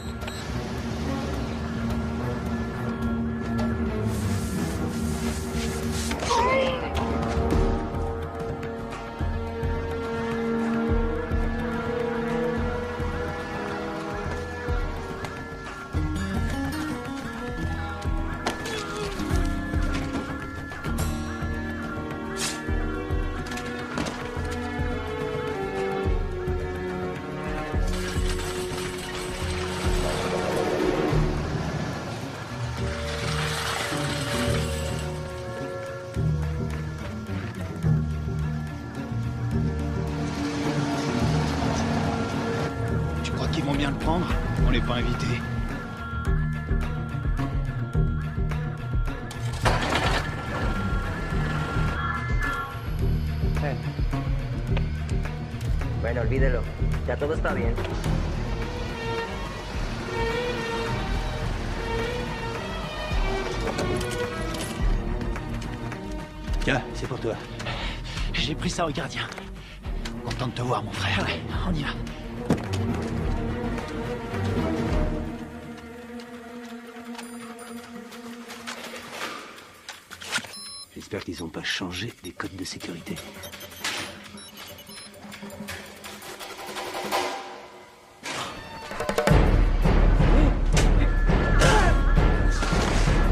surprendre, on n'est pas invité. Bueno, olvídelo. Ya todo está bien. Tiens, c'est pour toi. J'ai pris ça au gardien. Content de te voir, mon frère. Ouais, on y va. J'espère qu'ils n'ont pas changé les codes de sécurité.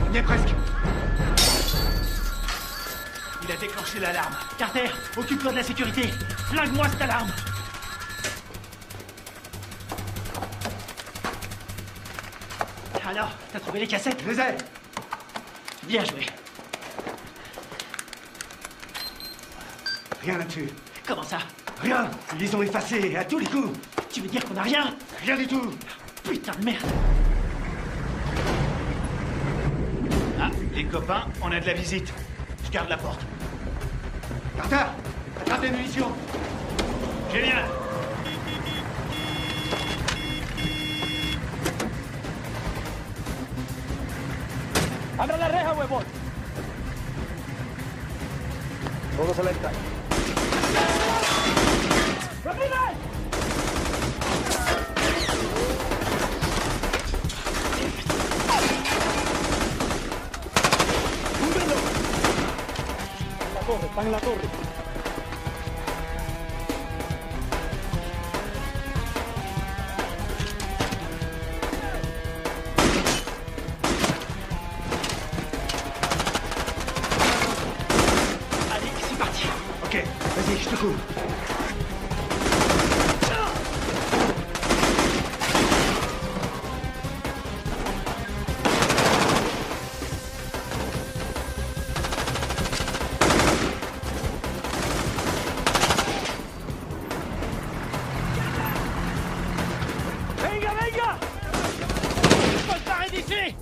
On y est presque. Il a déclenché l'alarme. Carter, occupe-toi de la sécurité. Flingue-moi cette alarme. Alors, t'as trouvé les cassettes? Je les ai. Bien joué. Rien là-dessus. Comment ça? Rien. Ils les ont effacés à tous les coups. Tu veux dire qu'on n'a rien? Rien du tout. Putain de merde. Ah, les copains, on a de la visite. Je garde la porte. Carter, attrape les munitions. Génial. ¡Abra la reja, huevón! Todos a la calle. Están en la torre. Allez, c'est parti. Ok, vas-y, je te couvre. ¡Venga, venga! ¡Faut se barrer d'ici!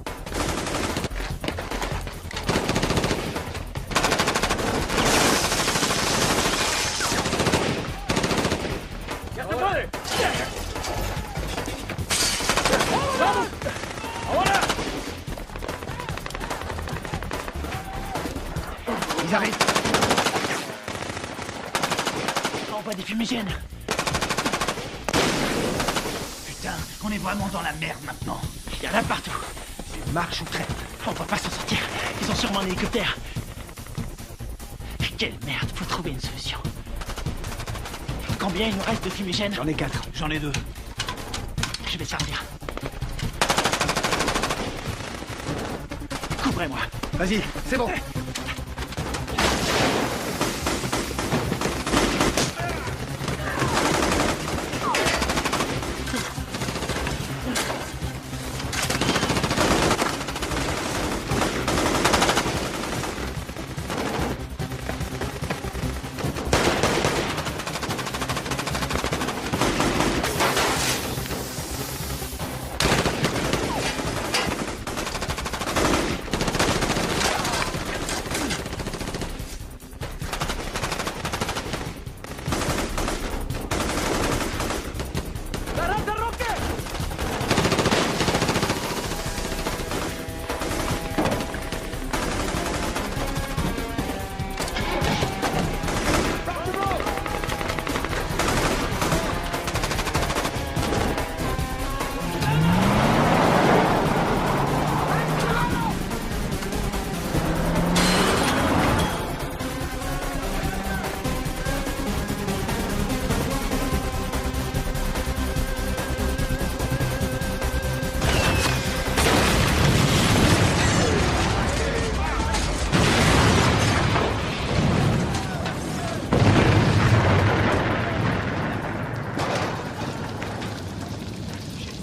¡Ya se puede! ¡Vamos! ¡Ahora! Ils arrivent. Envoie des fumigènes. Putain, on est vraiment dans la merde maintenant. Il y en a partout. C'est marche ou crève. On va pas s'en sortir. Ils ont sûrement un hélicoptère. Quelle merde, faut trouver une solution. Combien il nous reste de fumigènes? J'en ai 4. J'en ai 2. Je vais servir. Couvrez-moi. Vas-y, c'est bon.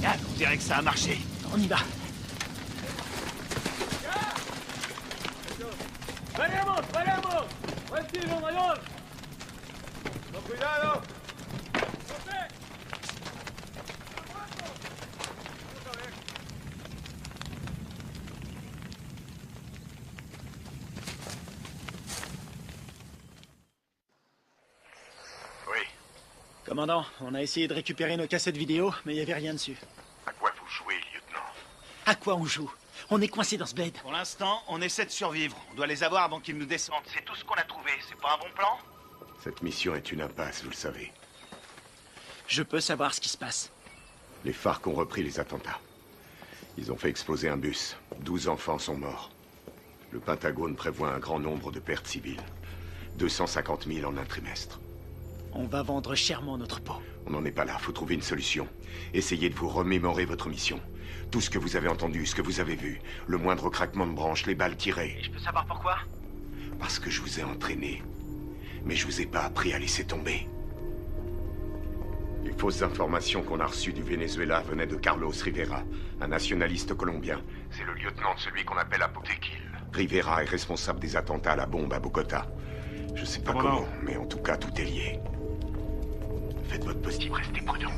On dirait que ça a marché. On y va. ¡Veremos, veremos! ¡Buen tiro, mayor! ¡Con cuidado! Commandant, on a essayé de récupérer nos cassettes vidéo, mais il n'y avait rien dessus. À quoi vous jouez, lieutenant? À quoi on joue? On est coincé dans ce bled. Pour l'instant, on essaie de survivre. On doit les avoir avant qu'ils nous descendent. C'est tout ce qu'on a trouvé. C'est pas un bon plan? Cette mission est une impasse, vous le savez. Je peux savoir ce qui se passe. Les FARC ont repris les attentats. Ils ont fait exploser un bus. 12 enfants sont morts. Le Pentagone prévoit un grand nombre de pertes civiles. 250 000 en un trimestre. On va vendre chèrement notre peau. On n'en est pas là, faut trouver une solution. Essayez de vous remémorer votre mission. Tout ce que vous avez entendu, ce que vous avez vu. Le moindre craquement de branche, les balles tirées. Et je peux savoir pourquoi? Parce que je vous ai entraîné. Mais je vous ai pas appris à laisser tomber. Les fausses informations qu'on a reçues du Venezuela venaient de Carlos Rivera, un nationaliste colombien. C'est le lieutenant de celui qu'on appelle Apotequil. Rivera est responsable des attentats à la bombe à Bogota. Je sais pas comment, mais en tout cas, tout est lié. Faites votre possible, restez prudent.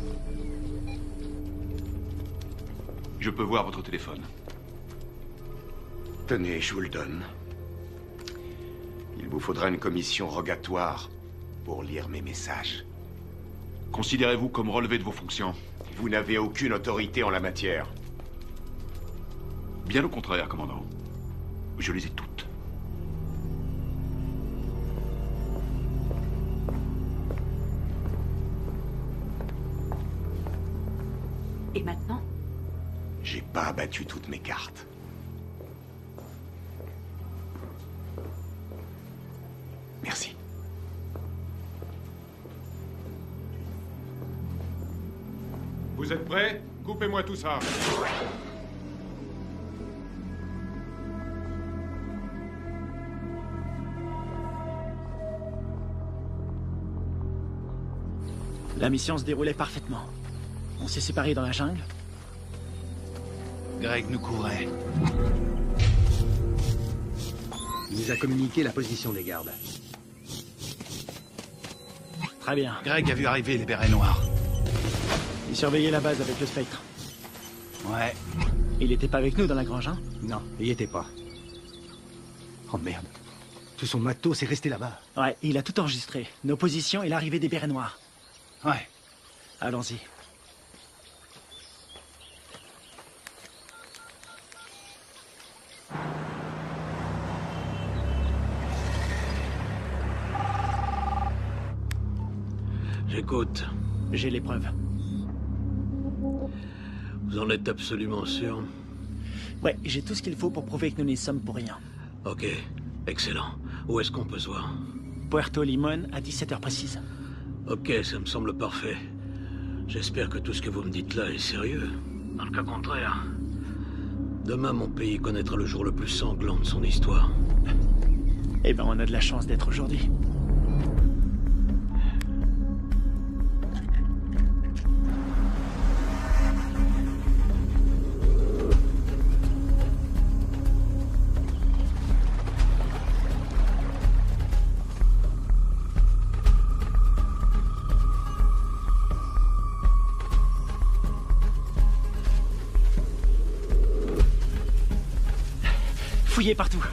Je peux voir votre téléphone. Tenez, je vous le donne. Il vous faudra une commission rogatoire pour lire mes messages. Considérez-vous comme relevé de vos fonctions? Vous n'avez aucune autorité en la matière. Bien au contraire, commandant. Je les ai toutes. Et maintenant? J'ai pas abattu toutes mes cartes. Merci. Vous êtes prêts? Coupez-moi tout ça. La mission se déroulait parfaitement. On s'est séparés dans la jungle. Greg nous couvrait. Il nous a communiqué la position des gardes. Très bien. Greg a vu arriver les bérets noirs. Il surveillait la base avec le Spectre. Ouais. Il était pas avec nous dans la grange, hein? Non, il y était pas. Oh merde. Tout son matos est resté là-bas. Ouais, il a tout enregistré. Nos positions et l'arrivée des bérets noirs. Ouais. Allons-y. J'écoute. J'ai les preuves. Vous en êtes absolument sûr? Ouais, j'ai tout ce qu'il faut pour prouver que nous n'y sommes pour rien. Ok, excellent. Où est-ce qu'on peut se voir? Puerto Limón à 17h précise. Ok, ça me semble parfait. J'espère que tout ce que vous me dites là est sérieux. Dans le cas contraire, demain mon pays connaîtra le jour le plus sanglant de son histoire. Eh ben, on a de la chance d'être aujourd'hui. Fouillez partout.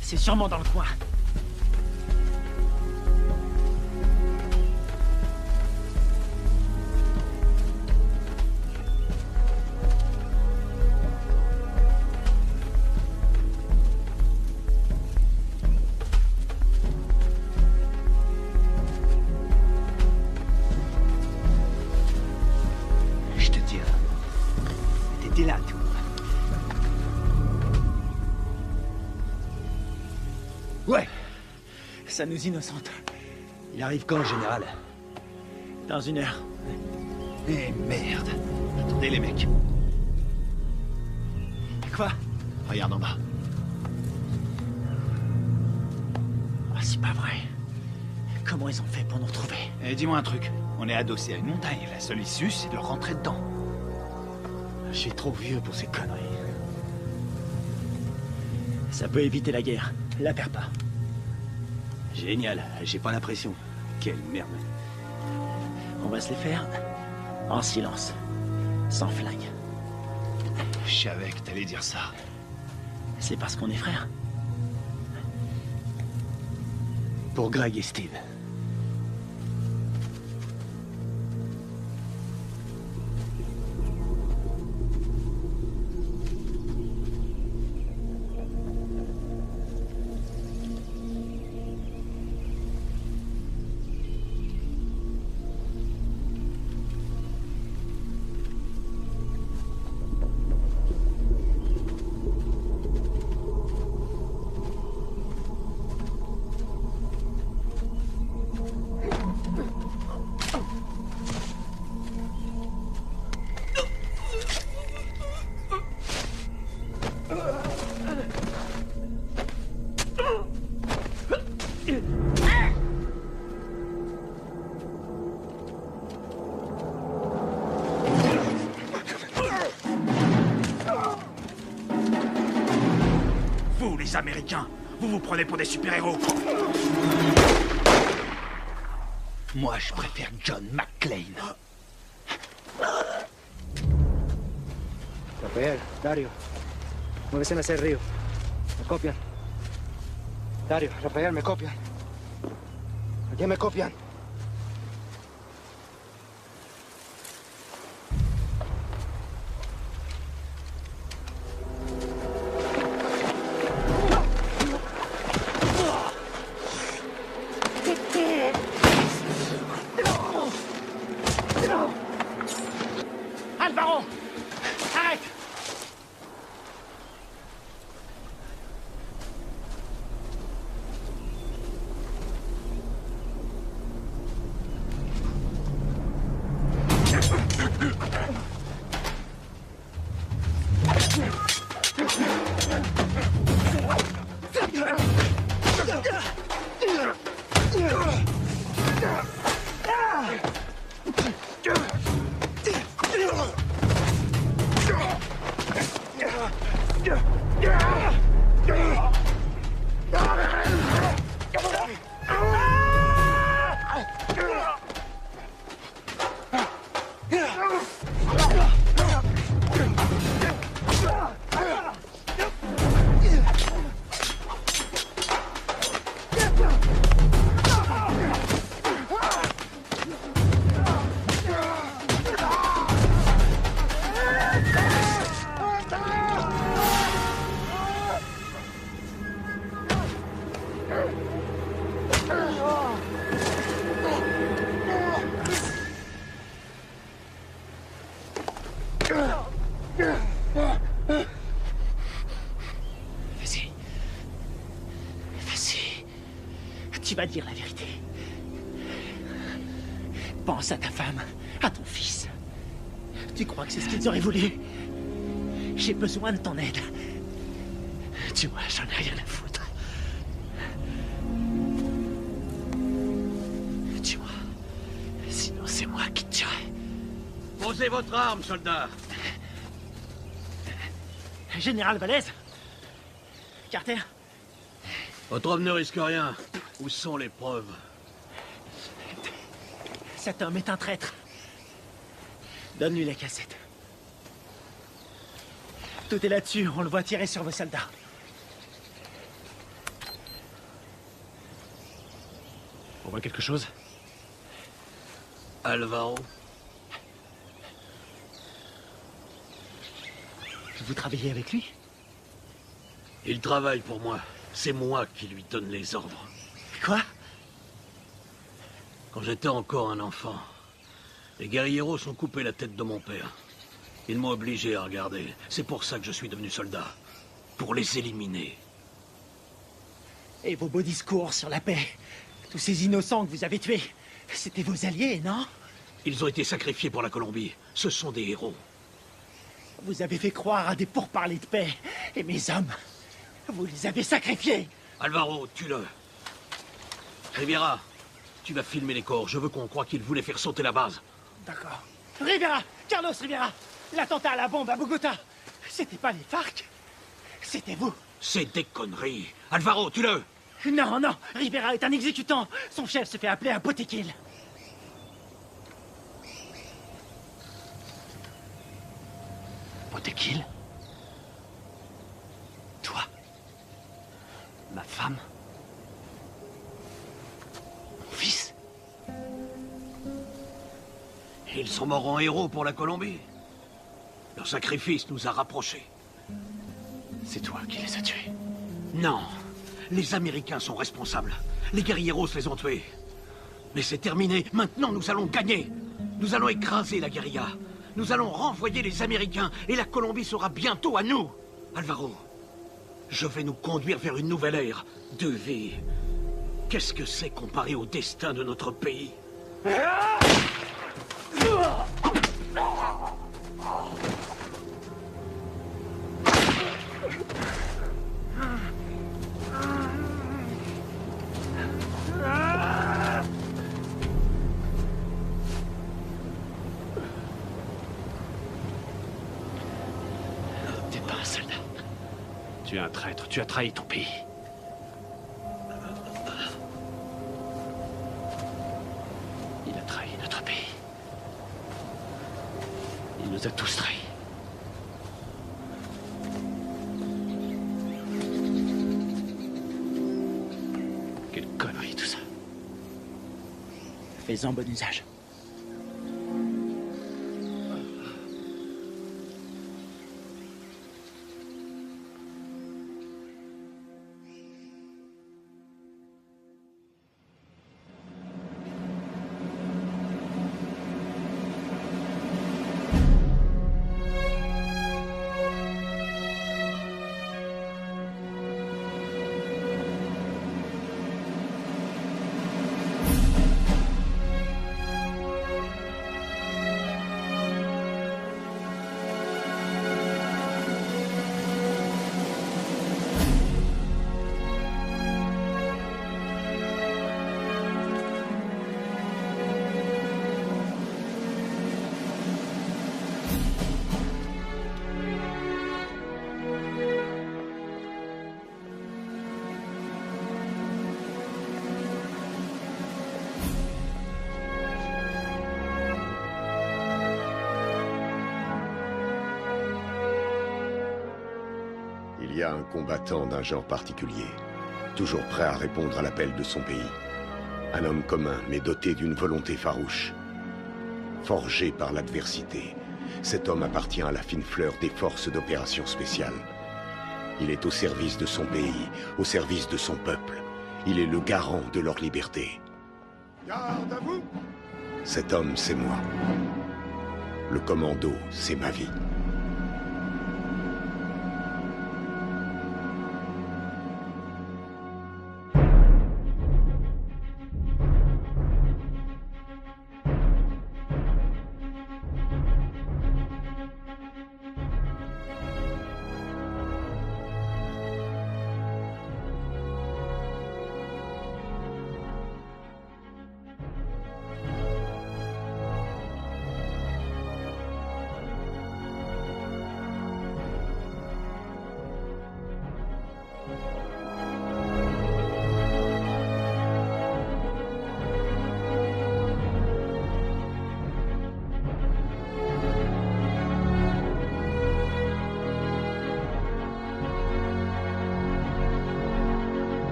C'est sûrement dans le coin. Je te tire. T'étais là, toi. Ouais. Ça nous innocente. Il arrive quand, général? Dans 1 heure. Eh merde. Attendez les mecs. Quoi? Regarde en bas. Ah, c'est pas vrai. Comment ils ont fait pour nous retrouver? Eh, dis-moi un truc. On est adossé à une montagne. La seule issue, c'est de rentrer dedans. Je suis trop vieux pour ces conneries. Ça peut éviter la guerre. La perds pas. Génial. J'ai pas l'impression. Quelle merde. On va se les faire en silence. Sans flingue. Je savais que t'allais dire ça. C'est parce qu'on est frères. Pour Greg et Steve. Nous, les Américains, vous vous prenez pour des super-héros. Moi, je préfère John McClane. Rafael, Dario, muévese hacia el río. Me copian. Dario, Rafael, me copian. Aquí me copian. Alvaro! Arrête! Tu vas dire la vérité. Pense à ta femme, à ton fils. Tu crois que c'est ce qu'ils auraient voulu? J'ai besoin de ton aide. Tu vois, j'en ai rien à foutre. Tu vois, sinon c'est moi qui te tuerai. Posez votre arme, soldat. Général Valdez? Carter? Votre homme ne risque rien. Où sont les preuves? Cet homme est un traître. Donne-lui la cassette. Tout est là-dessus, on le voit tirer sur vos soldats. On voit quelque chose? Alvaro? Vous travaillez avec lui? Il travaille pour moi. C'est moi qui lui donne les ordres. Quoi? Quand j'étais encore un enfant, les guerrieros ont coupé la tête de mon père. Ils m'ont obligé à regarder. C'est pour ça que je suis devenu soldat. Pour les éliminer. Et vos beaux discours sur la paix? Tous ces innocents que vous avez tués, c'était vos alliés, non? Ils ont été sacrifiés pour la Colombie. Ce sont des héros. Vous avez fait croire à des pourparlers de paix. Et mes hommes, vous les avez sacrifiés. Alvaro, tue-le. Rivera, tu vas filmer les corps. Je veux qu'on croie qu'ils voulaient faire sauter la base. D'accord. Rivera! Carlos Rivera! L'attentat à la bombe à Bogota! C'était pas les FARC? C'était vous! C'est des conneries! Alvaro, tue-le! Non, non! Rivera est un exécutant! Son chef se fait appeler un Botequil! Botequil? Toi? Ma femme? Mon fils? Ils sont morts en héros pour la Colombie. Leur sacrifice nous a rapprochés. C'est toi qui les as tués? Non. Les Américains sont responsables. Les guerrieros les ont tués. Mais c'est terminé. Maintenant, nous allons gagner. Nous allons écraser la guérilla. Nous allons renvoyer les Américains et la Colombie sera bientôt à nous. Alvaro, je vais nous conduire vers une nouvelle ère de vie. Qu'est-ce que c'est comparé au destin de notre pays? T'es pas un soldat. Tu Tu es un traître, tu as trahi ton pays. Il a trahi notre pays. Il nous a tous trahis. Quelle connerie tout ça. Fais-en bon usage. Il y a un combattant d'un genre particulier, toujours prêt à répondre à l'appel de son pays. Un homme commun, mais doté d'une volonté farouche. Forgé par l'adversité, cet homme appartient à la fine fleur des forces d'opération spéciales. Il est au service de son pays, au service de son peuple. Il est le garant de leur liberté. Garde à vous! Cet homme, c'est moi. Le commando, c'est ma vie.